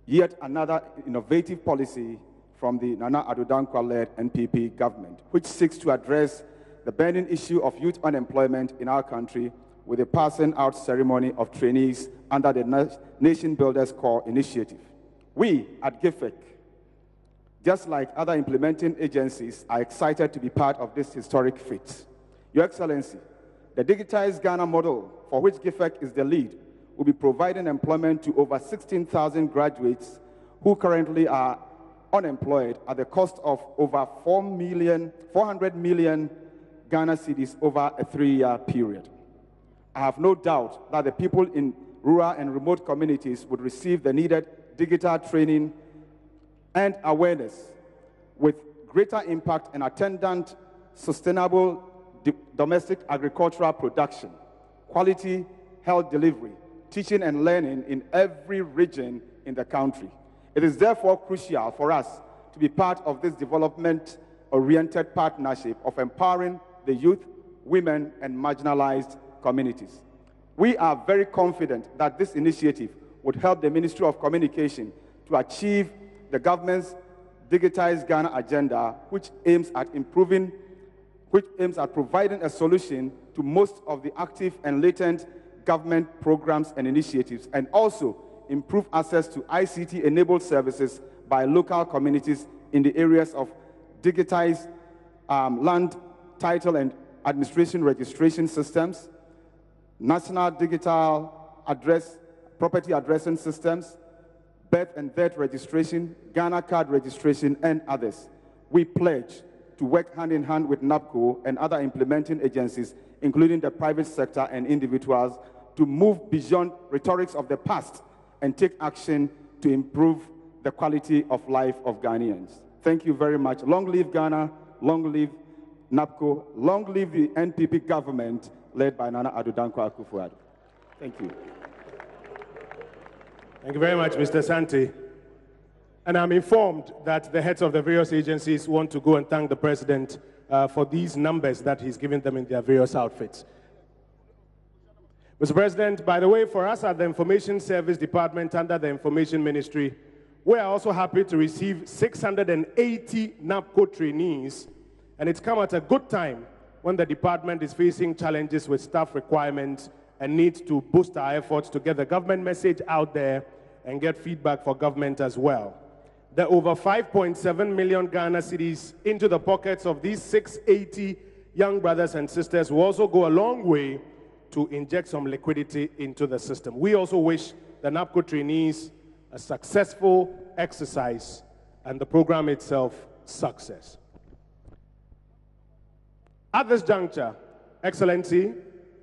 yet another innovative policy from the Nana Addo Dankwa-led NPP government, which seeks to address the burning issue of youth unemployment in our country with a passing out ceremony of trainees under the Nation Builders Corps initiative. We at GIFEC, just like other implementing agencies, are excited to be part of this historic feat. Your Excellency, the digitized Ghana model, for which GIFEC is the lead, will be providing employment to over 16,000 graduates who currently are unemployed at the cost of over 400 million Ghana cedis over a 3-year period. I have no doubt that the people in rural and remote communities would receive the needed digital training and awareness with greater impact and attendant sustainable domestic agricultural production, quality health delivery, teaching and learning in every region in the country. It is therefore crucial for us to be part of this development-oriented partnership of empowering the youth, women, and marginalized communities. We are very confident that this initiative would help the Ministry of Communication to achieve the government's Digitized Ghana agenda, which aims at providing a solution to most of the active and latent government programs and initiatives, and also improve access to ICT-enabled services by local communities in the areas of digitized land, title, and administration registration systems, national digital property addressing systems, birth and death registration, Ghana card registration, and others. We pledge to work hand in hand with NaBCo and other implementing agencies, including the private sector and individuals, to move beyond rhetorics of the past and take action to improve the quality of life of Ghanaians. Thank you very much. Long live Ghana, long live NaBCo, long live the NPP government led by Nana Addo Dankwa Akufo-Addo. Thank you. Thank you very much, Mr. Asante. And I'm informed that the heads of the various agencies want to go and thank the President for these numbers that he's given them in their various outfits. Mr. President, by the way, for us at the Information Service Department under the Information Ministry, we are also happy to receive 680 NaBCo trainees, and it's come at a good time when the department is facing challenges with staff requirements and needs to boost our efforts to get the government message out there and get feedback for government as well. The over 5.7 million Ghana cedis into the pockets of these 680 young brothers and sisters will also go a long way to inject some liquidity into the system. We also wish the NaBCo trainees a successful exercise and the program itself success. At this juncture, Excellency,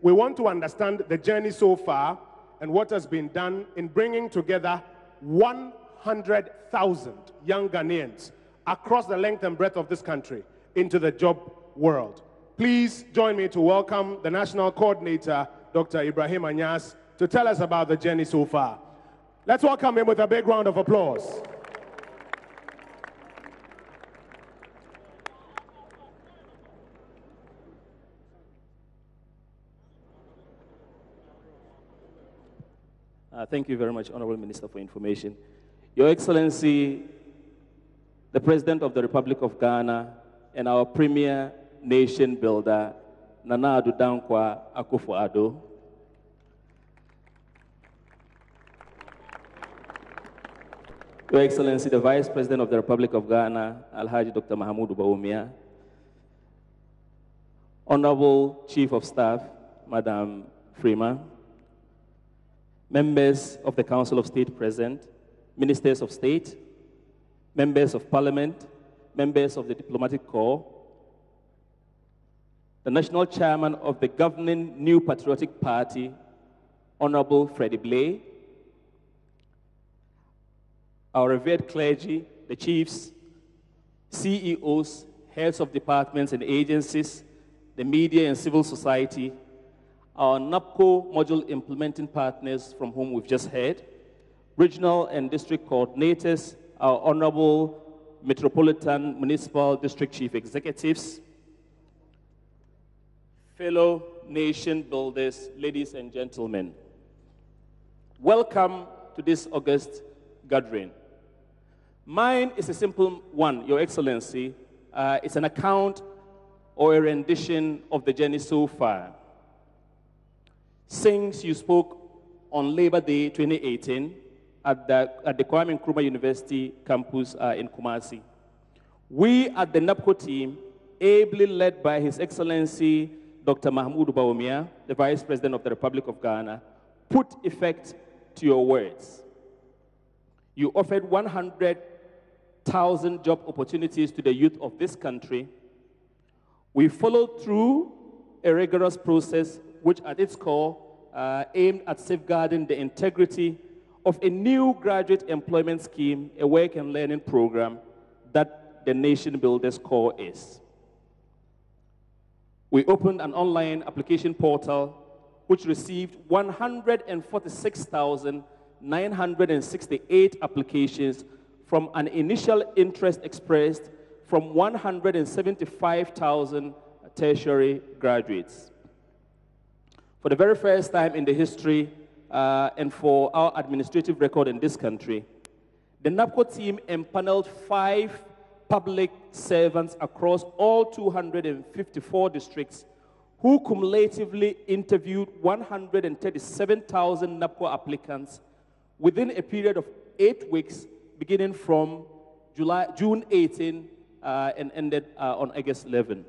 we want to understand the journey so far and what has been done in bringing together 100 100,000 young Ghanaians across the length and breadth of this country into the job world. Please join me to welcome the National Coordinator, Dr. Ibrahim Anyas, to tell us about the journey so far. Let's welcome him with a big round of applause. Thank you very much, Honorable Minister for Information. Your Excellency, the President of the Republic of Ghana, and our premier nation builder, Nana Addo Dankwa Akufo-Addo. Your Excellency, the Vice President of the Republic of Ghana, Alhaji Dr. Mahamudu Bawumia. Honorable Chief of Staff, Madam Freema. Members of the Council of State present, Ministers of State, Members of Parliament, members of the Diplomatic Corps, the National Chairman of the governing New Patriotic Party, Honorable Freddie Blay, our revered clergy, the chiefs, CEOs, heads of departments and agencies, the media and civil society, our NaBCo module implementing partners from whom we've just heard, regional and district coordinators, our honorable metropolitan, municipal, district chief executives, fellow nation builders, ladies and gentlemen. Welcome to this August gathering. Mine is a simple one, Your Excellency. It's an account or a rendition of the journey so far. Since you spoke on Labor Day 2018 at the Kwame Nkrumah University campus in Kumasi, we at the NaBCo team, ably led by His Excellency Dr. Mahamudu Bawumia, the Vice President of the Republic of Ghana, put effect to your words. You offered 100,000 job opportunities to the youth of this country. We followed through a rigorous process which at its core aimed at safeguarding the integrity of a new graduate employment scheme, a work and learning program that the Nation Builders Core is. We opened an online application portal which received 146,968 applications from an initial interest expressed from 175,000 tertiary graduates. For the very first time in the history and for our administrative record in this country, the NaBCo team empaneled 5 public servants across all 254 districts who cumulatively interviewed 137,000 NaBCo applicants within a period of 8 weeks, beginning from June 18 and ended on August 11.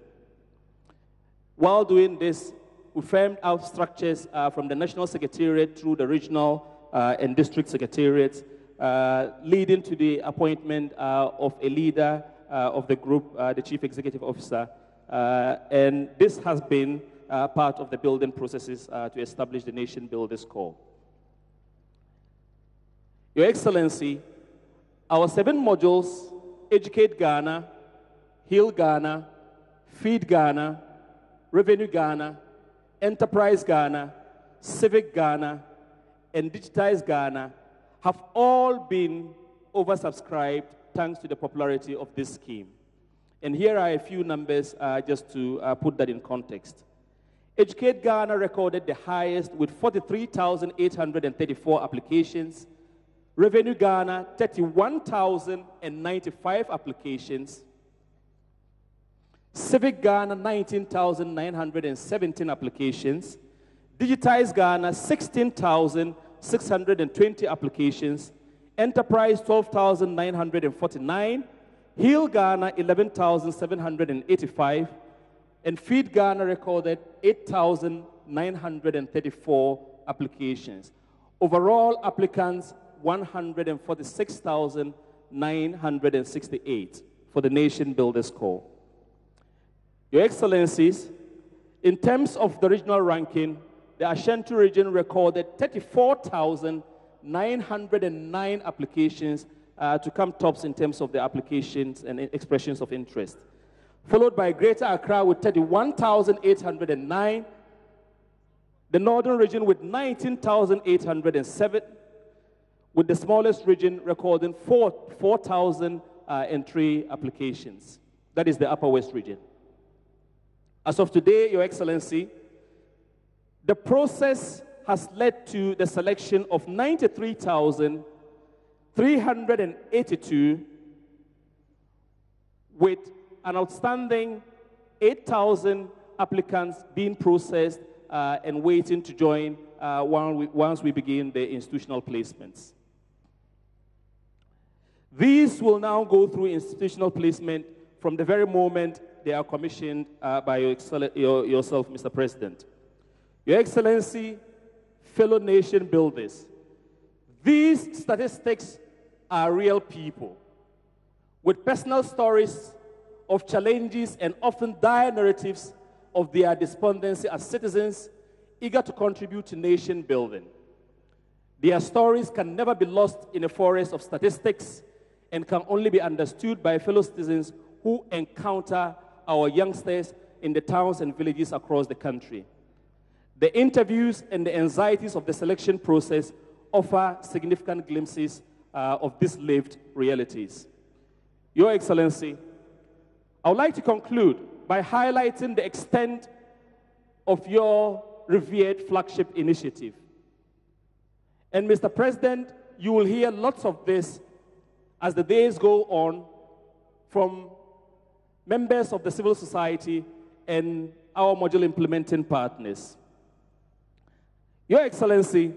While doing this, we firmed out structures from the National Secretariat through the regional and district secretariats, leading to the appointment of a leader of the group, the Chief Executive Officer. And this has been part of the building processes to establish the Nation Builders Core. Your Excellency, our 7 modules, Educate Ghana, Heal Ghana, Feed Ghana, Revenue Ghana, Enterprise Ghana, Civic Ghana, and Digitize Ghana, have all been oversubscribed thanks to the popularity of this scheme. And here are a few numbers just to put that in context. Educate Ghana recorded the highest with 43,834 applications. Revenue Ghana, 31,095 applications. Civic Ghana, 19,917 applications. Digitize Ghana, 16,620 applications. Enterprise, 12,949. Heal Ghana, 11,785. And Feed Ghana recorded 8,934 applications. Overall applicants, 146,968 for the Nation Builders Core. Your Excellencies, in terms of the regional ranking, the Ashanti region recorded 34,909 applications to come tops in terms of the applications and expressions of interest, followed by Greater Accra with 31,809, the Northern region with 19,807, with the smallest region recording 4,003 applications. That is the Upper West region. As of today, Your Excellency, the process has led to the selection of 93,382, with an outstanding 8,000 applicants being processed and waiting to join once we begin the institutional placements. These will now go through institutional placement from the very moment they are commissioned by yourself, Mr. President. Your Excellency, fellow nation builders, these statistics are real people with personal stories of challenges and often dire narratives of their despondency as citizens eager to contribute to nation building. Their stories can never be lost in a forest of statistics and can only be understood by fellow citizens who encounter our youngsters in the towns and villages across the country. The interviews and the anxieties of the selection process offer significant glimpses of these lived realities. Your Excellency, I would like to conclude by highlighting the extent of your revered flagship initiative. And Mr. President, you will hear lots of this as the days go on from members of the civil society and our module implementing partners. Your Excellency,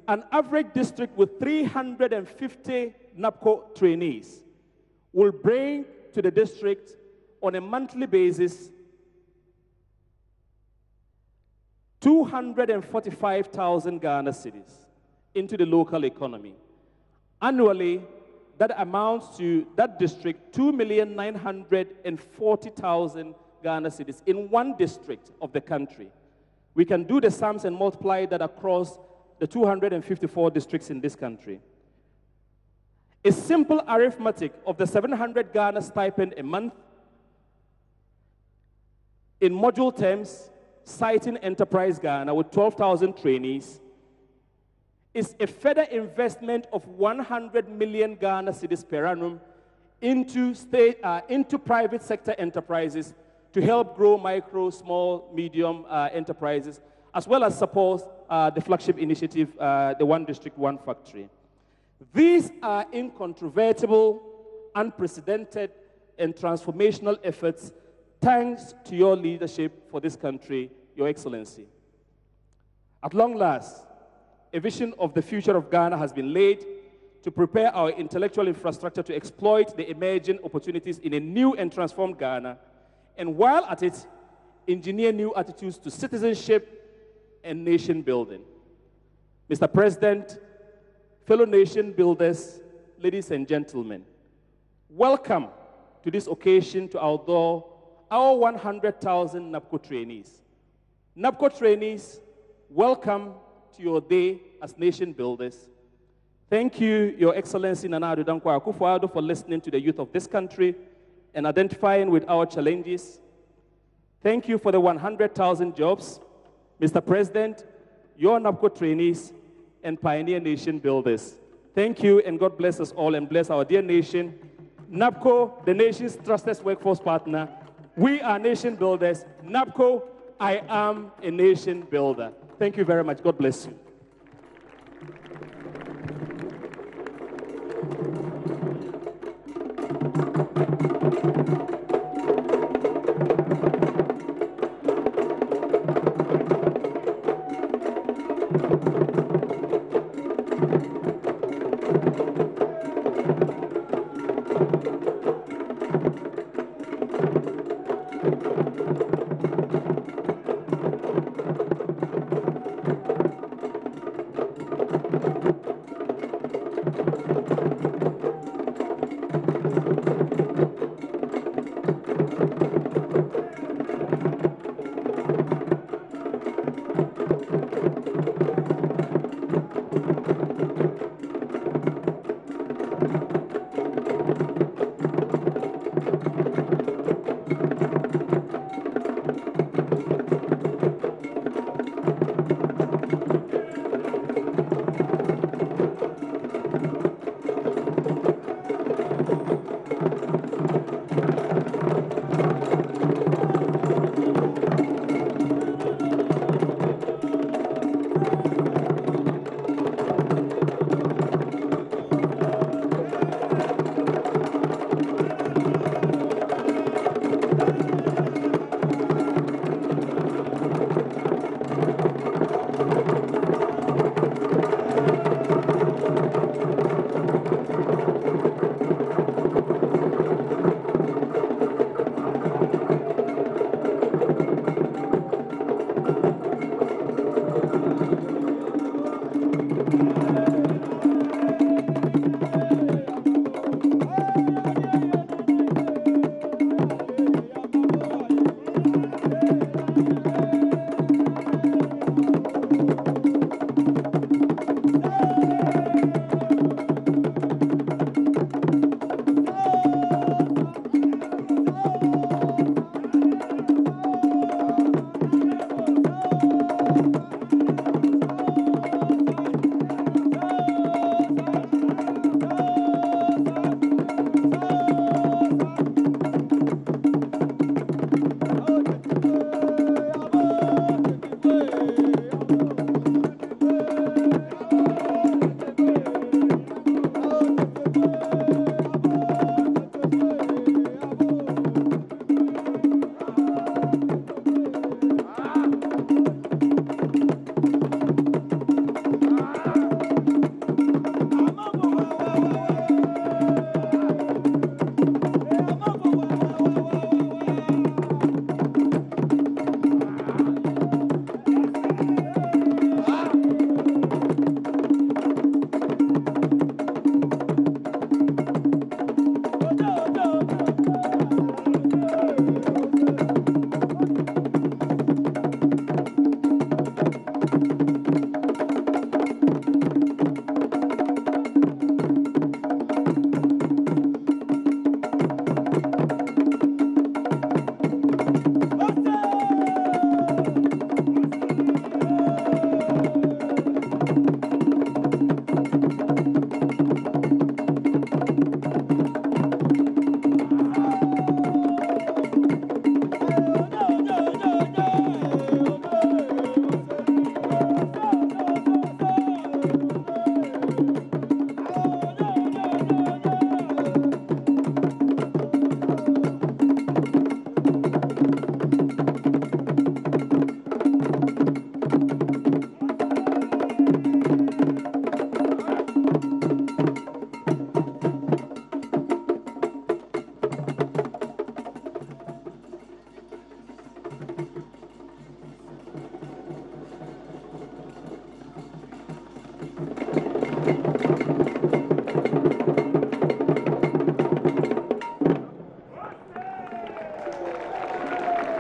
an average district with 350 NaBCo trainees will bring to the district on a monthly basis 245,000 Ghana cedis into the local economy. Annually, that amounts to that district 2,940,000 Ghana cedis in one district of the country. We can do the sums and multiply that across the 254 districts in this country. A simple arithmetic of the 700 Ghana stipend a month in module terms, citing Enterprise Ghana with 12,000 trainees, is a further investment of 100 million Ghana cedis per annum into private sector enterprises to help grow micro, small, medium enterprises, as well as support the flagship initiative, the One District, One Factory. These are incontrovertible, unprecedented, and transformational efforts thanks to your leadership for this country, Your Excellency. At long last, a vision of the future of Ghana has been laid to prepare our intellectual infrastructure to exploit the emerging opportunities in a new and transformed Ghana, and while at it, engineer new attitudes to citizenship and nation building. Mr. President, fellow nation builders, ladies and gentlemen, welcome to this occasion to outdoor our 100,000 NaBCo trainees. NaBCo trainees, welcome to your day as nation builders. Thank you, Your Excellency Nana Addo Dankwa Akufo-Addo, for listening to the youth of this country and identifying with our challenges. Thank you for the 100,000 jobs. Mr. President, your NaBCo trainees and pioneer nation builders. Thank you, and God bless us all and bless our dear nation. NaBCo, the nation's trusted workforce partner. We are nation builders. NaBCo, I am a nation builder. Thank you very much. God bless you.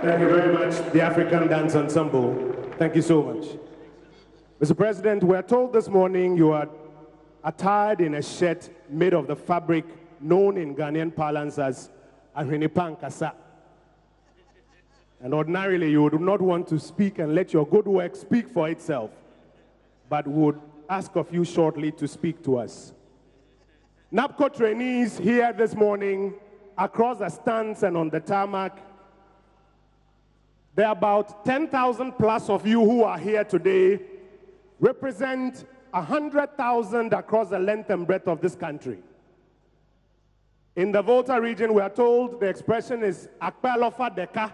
Thank you very much, the African Dance Ensemble. Thank you so much. Mr. President, we're told this morning you are attired in a shirt made of the fabric known in Ghanaian parlance as ahwenipa nkasa. And ordinarily, you would not want to speak and let your good work speak for itself, but would ask of you shortly to speak to us. NaBCo trainees here this morning, across the stands and on the tarmac, there are about 10,000 plus of you who are here today, represent 100,000 across the length and breadth of this country. In the Volta region, we are told the expression is Akpelofa Deka.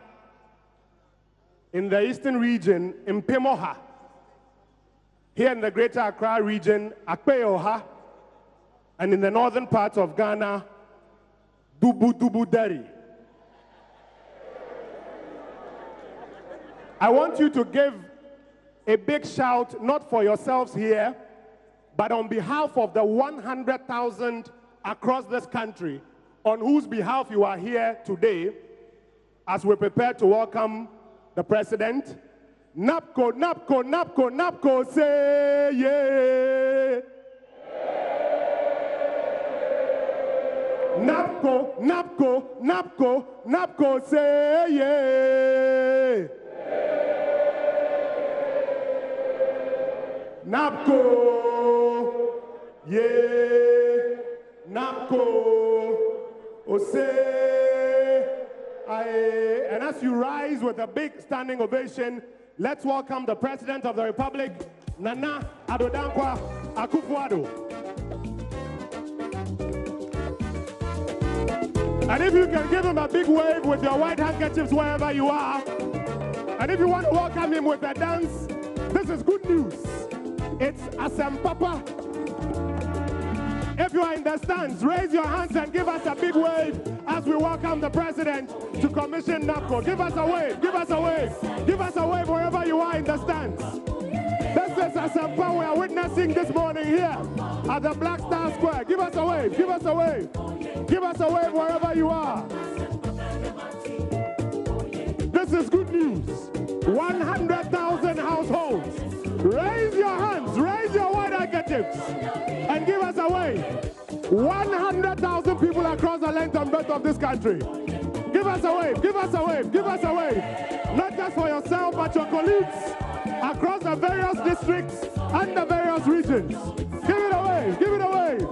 In the eastern region, Impemoha. Here in the greater Accra region, Akpeoha. And in the northern parts of Ghana, Dubu Dubu Dari. I want you to give a big shout, not for yourselves here, but on behalf of the 100,000 across this country, on whose behalf you are here today, as we prepare to welcome the President. NaBCo, NaBCo, NaBCo, NaBCo, say yeah. NaBCo, NaBCo, NaBCo, NaBCo, say yeah. NaBCo, yeah, NaBCo, Ose, aye. And as you rise with a big standing ovation, let's welcome the President of the Republic, Nana Addo Dankwa Akufo-Addo. And if you can give him a big wave with your white handkerchiefs wherever you are, and if you want to welcome him with a dance, this is good news. It's Asem Papa. If you are in the stands, raise your hands and give us a big wave as we welcome the President to commission NaBCo. Give us a wave, give us a wave, give us a wave wherever you are in the stands. This is Asem Papa we are witnessing this morning here at the Black Star Square. Give us a wave, give us a wave, give us a wave wherever you are. This is good news. 100,000 households. Raise your hands, raise your white handkerchiefs, and give us a wave. 100,000 people across the length and breadth of this country. Give us a wave, give us a wave, give us a wave. Not just for yourself, but your colleagues across the various districts and the various regions. Give it a wave, give it a wave.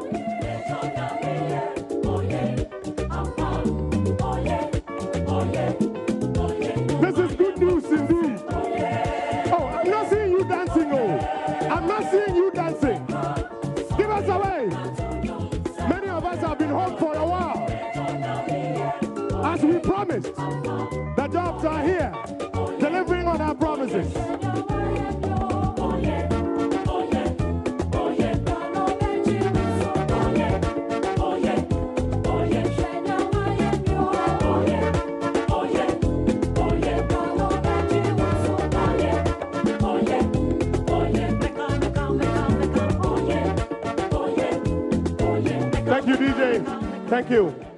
This is good news indeed. Oh, I'm not seeing you dancing, oh. I'm not seeing you dancing. Give us a wave. Many of us have been home for a while. As we promised, the jobs are here, delivering on our promises. Thank you, DJ. Thank you.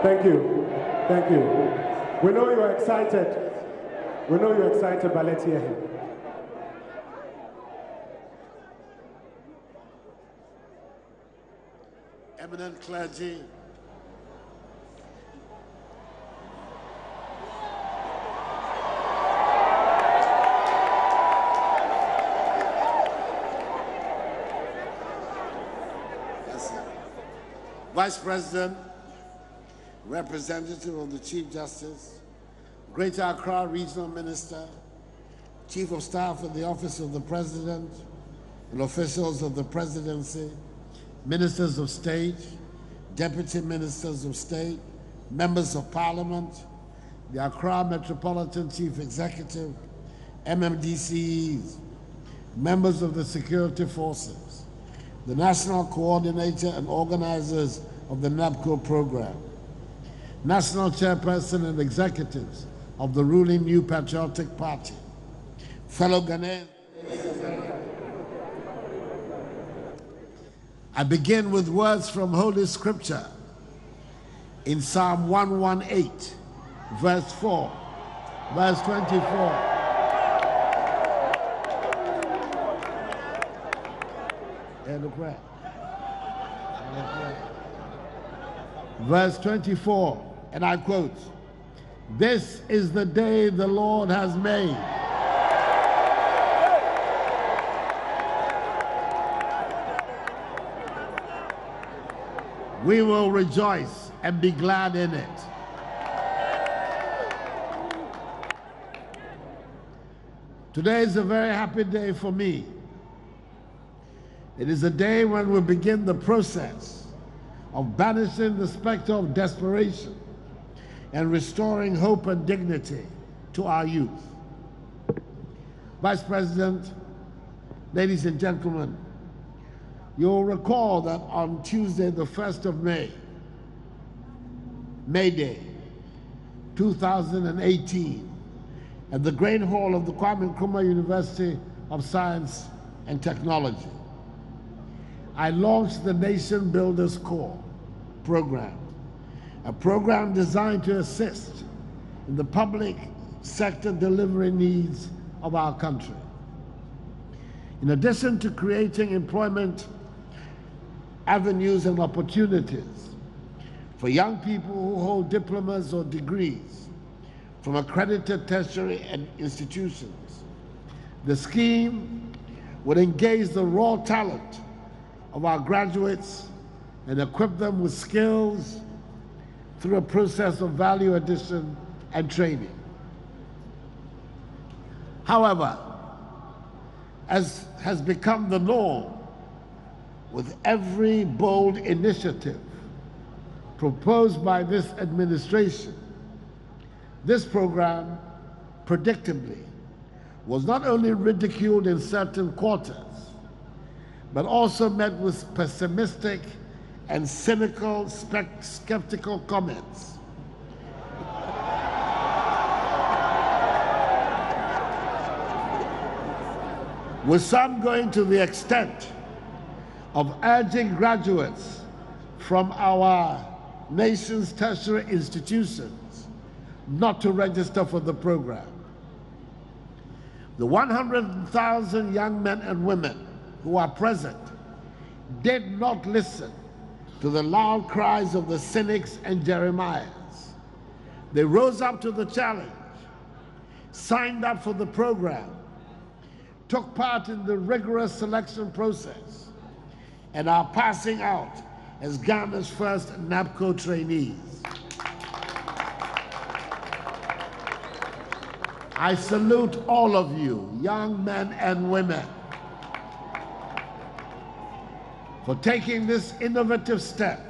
Thank you. Thank you. We know you're excited. We know you're excited, but let's hear him. Eminent clergy, Vice President, representative of the Chief Justice, Greater Accra Regional Minister, Chief of Staff in the Office of the President, and officials of the Presidency, Ministers of State, Deputy Ministers of State, Members of Parliament, the Accra Metropolitan Chief Executive, MMDCEs, members of the security forces, the National Coordinator and organizers of the NaBCo program, National Chairperson and executives of the ruling New Patriotic Party, fellow Ghanaians. I begin with words from Holy Scripture in Psalm 118, verse 4, verse 24. Verse 24, and I quote, "This is the day the Lord has made. We will rejoice and be glad in it." Today is a very happy day for me. It is a day when we begin the process of banishing the specter of desperation and restoring hope and dignity to our youth. Vice President, ladies and gentlemen, you'll recall that on Tuesday, the 1st of May, May Day, 2018, at the Great Hall of the Kwame Nkrumah University of Science and Technology, I launched the Nation Builders Corps program, a program designed to assist in the public sector delivery needs of our country. In addition to creating employment avenues and opportunities for young people who hold diplomas or degrees from accredited tertiary institutions, the scheme would engage the raw talent of our graduates and equip them with skills through a process of value addition and training. However, as has become the norm with every bold initiative proposed by this administration, this program, predictably, was not only ridiculed in certain quarters, but also met with pessimistic and cynical, skeptical comments. With some going to the extent of urging graduates from our nation's tertiary institutions not to register for the program. The 100,000 young men and women who are present did not listen to the loud cries of the cynics and Jeremiahs. They rose up to the challenge, signed up for the program, took part in the rigorous selection process, and are passing out as Ghana's first NaBCo trainees. I salute all of you, young men and women, for taking this innovative step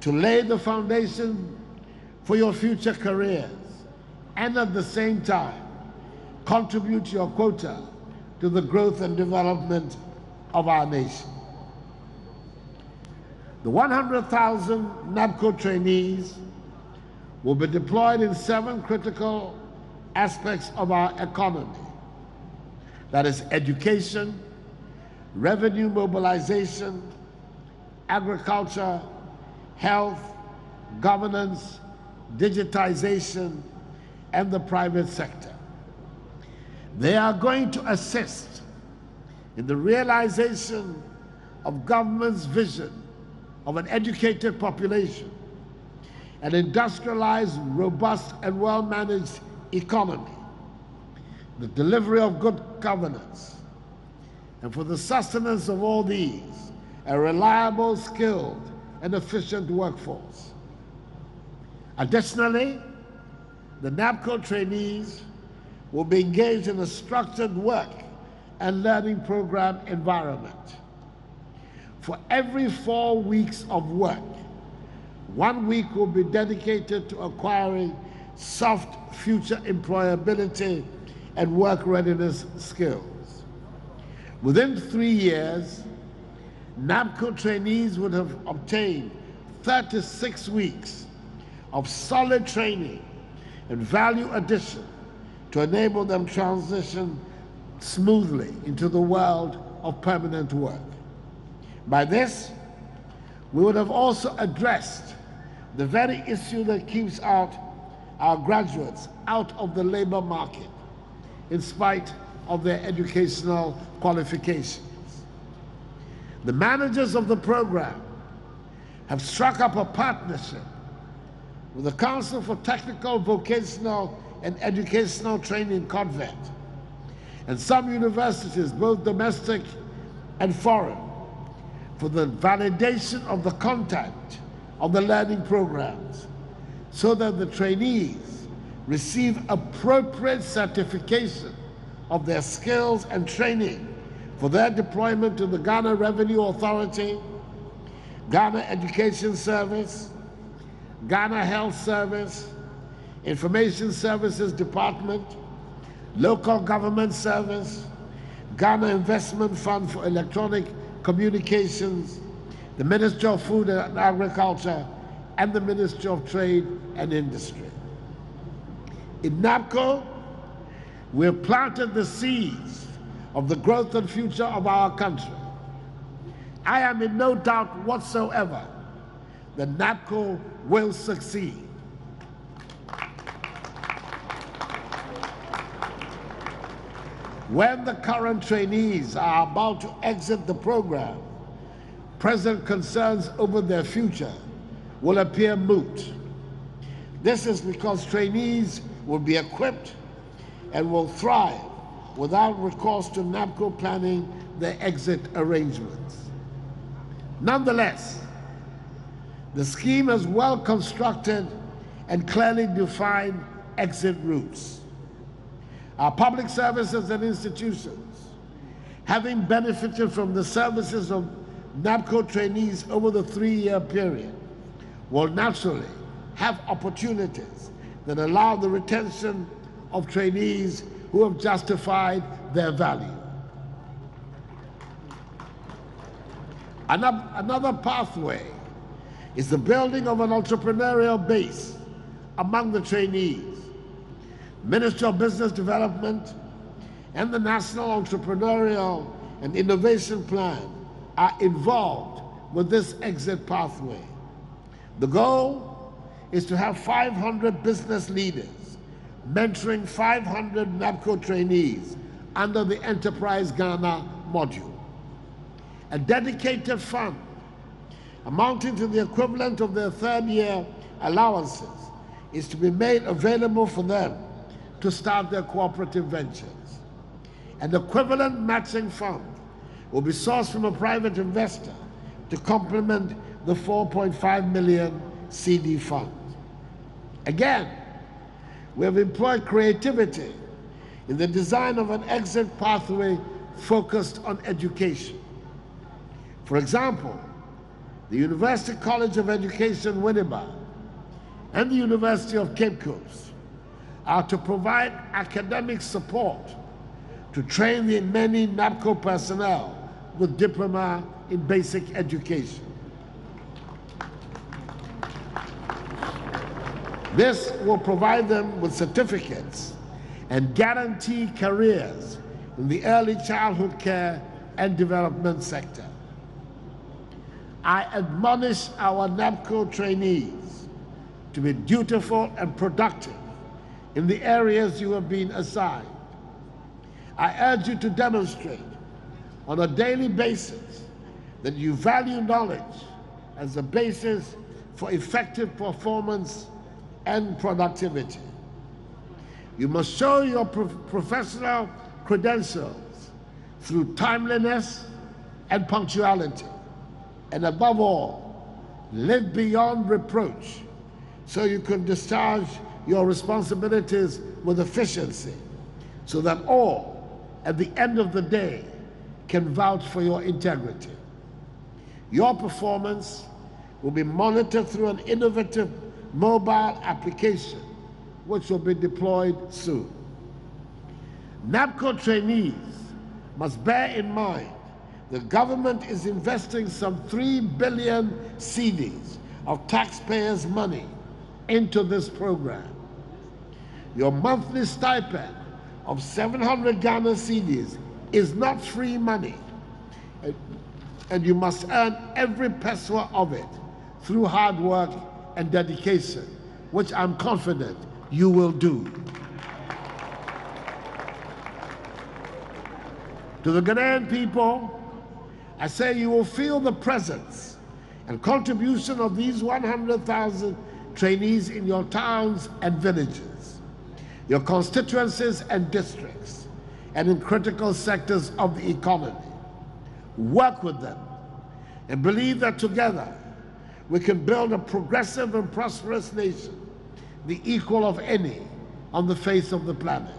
to lay the foundation for your future careers and at the same time contribute your quota to the growth and development of our nation. The 100,000 NaBCo trainees will be deployed in 7 critical aspects of our economy. That is education, revenue mobilization, agriculture, health, governance, digitization, and the private sector. They are going to assist in the realization of government's vision of an educated population, an industrialized, robust, and well-managed economy, the delivery of good governance, and for the sustenance of all these, a reliable, skilled, and efficient workforce. Additionally, the NaBCo trainees will be engaged in a structured work and learning program environment. For every 4 weeks of work, 1 week will be dedicated to acquiring soft future employability and work readiness skills. Within 3 years, NaBCo trainees would have obtained 36 weeks of solid training and value addition to enable them transition smoothly into the world of permanent work. By this, we would have also addressed the very issue that keeps our graduates out of the labor market in spite of their educational qualifications. The managers of the program have struck up a partnership with the Council for Technical, Vocational, and Educational Training, COTVET, and some universities, both domestic and foreign, for the validation of the content of the learning programs so that the trainees receive appropriate certification of their skills and training for their deployment to the Ghana Revenue Authority, Ghana Education Service, Ghana Health Service, Information Services Department, Local Government Service, Ghana Investment Fund for Electronic Communications, the Ministry of Food and Agriculture, and the Ministry of Trade and Industry. In NaBCo, we have planted the seeds of the growth and future of our country. I am in no doubt whatsoever that NaBCo will succeed. When the current trainees are about to exit the program, present concerns over their future will appear moot. This is because trainees will be equipped and will thrive without recourse to NaBCo planning their exit arrangements. Nonetheless, the scheme has well constructed and clearly defined exit routes. Our public services and institutions, having benefited from the services of NaBCo trainees over the 3-year period, will naturally have opportunities that allow the retention of trainees who have justified their value. Another pathway is the building of an entrepreneurial base among the trainees. Ministry of Business Development and the National Entrepreneurial and Innovation Plan are involved with this exit pathway. The goal is to have 500 business leaders mentoring 500 NaBCo trainees under the Enterprise Ghana module. A dedicated fund amounting to the equivalent of their 3rd-year allowances is to be made available for them to start their cooperative ventures. An equivalent matching fund will be sourced from a private investor to complement the 4.5 million CD fund. Again, we have employed creativity in the design of an exit pathway focused on education. For example, the University College of Education, Winneba, and the University of Cape Coast are to provide academic support to train the many NaBCo personnel with diploma in basic education. This will provide them with certificates and guarantee careers in the early childhood care and development sector. I admonish our NaBCo trainees to be dutiful and productive in the areas you have been assigned. I urge you to demonstrate on a daily basis that you value knowledge as a basis for effective performance and productivity. You must show your professional credentials through timeliness and punctuality, and above all, live beyond reproach so you can discharge your responsibilities with efficiency, so that all, at the end of the day, can vouch for your integrity. Your performance will be monitored through an innovative mobile application which will be deployed soon. NaBCo trainees must bear in mind the government is investing some 3 billion cedis of taxpayers' money into this program. Your monthly stipend of 700 Ghana cedis is not free money, and you must earn every peso of it through hard work and dedication, which I'm confident you will do. To the Ghanaian people, I say you will feel the presence and contribution of these 100,000 trainees in your towns and villages, your constituencies and districts, and in critical sectors of the economy. Work with them and believe that together we can build a progressive and prosperous nation, the equal of any on the face of the planet.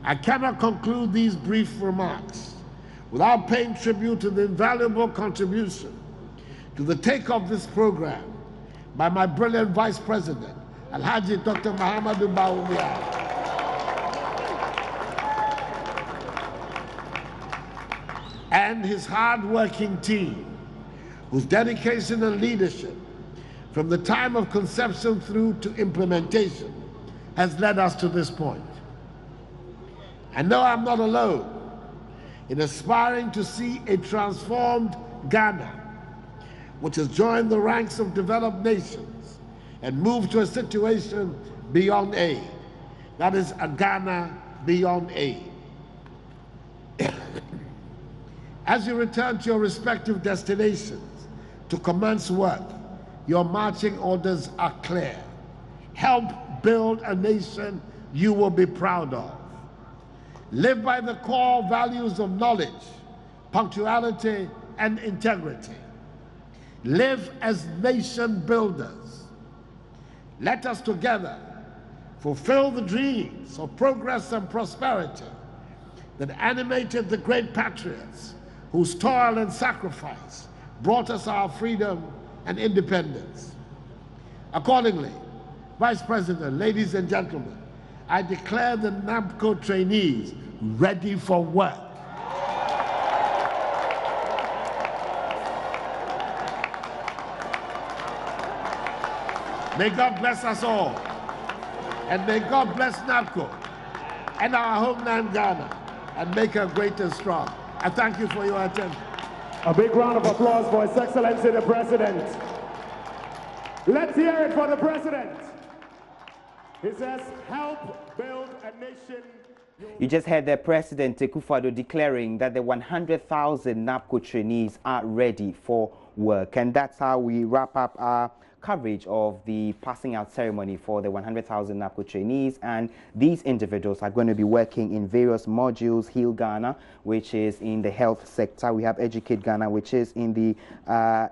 I cannot conclude these brief remarks without paying tribute to the invaluable contribution to the take of this program by my brilliant Vice President, Alhaji Dr. Mahamadou Bawumia, and his hard-working team, whose dedication and leadership from the time of conception through to implementation has led us to this point. I know I'm not alone in aspiring to see a transformed Ghana, which has joined the ranks of developed nations and moved to a situation beyond aid. That is a Ghana beyond aid. As you return to your respective destinations to commence work, your marching orders are clear. Help build a nation you will be proud of. Live by the core values of knowledge, punctuality, and integrity. Live as nation builders. Let us together fulfill the dreams of progress and prosperity that animated the great patriots whose toil and sacrifice brought us our freedom and independence. Accordingly, Vice President, ladies and gentlemen, I declare the NaBCo trainees ready for work. May God bless us all, and may God bless NaBCo and our homeland Ghana, and make her great and strong. I thank you for your attention. A big round of applause for His Excellency the President. Let's hear it for the President. He says, help build a nation. You just heard the President Akufo-Addo declaring that the 100,000 NaBCo trainees are ready for work. And that's how we wrap up our coverage of the passing out ceremony for the 100,000 NaBCo trainees. And these individuals are going to be working in various modules. Heal Ghana, which is in the health sector. We have Educate Ghana, which is in the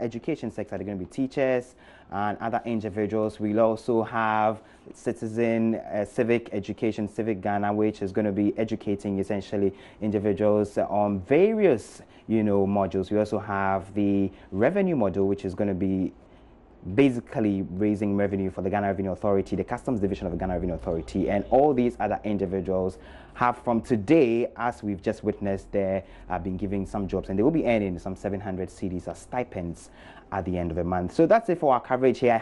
education sector. They're going to be teachers and other individuals. We'll also have Citizen Civic Education, Civic Ghana, which is going to be educating essentially individuals on various, modules. We also have the revenue module, which is going to be basically raising revenue for the Ghana Revenue Authority, the Customs Division of the Ghana Revenue Authority, and all these other individuals have from today, as we've just witnessed, they have been given some jobs, and they will be earning some 700 cedis as stipends at the end of the month. So that's it for our coverage here.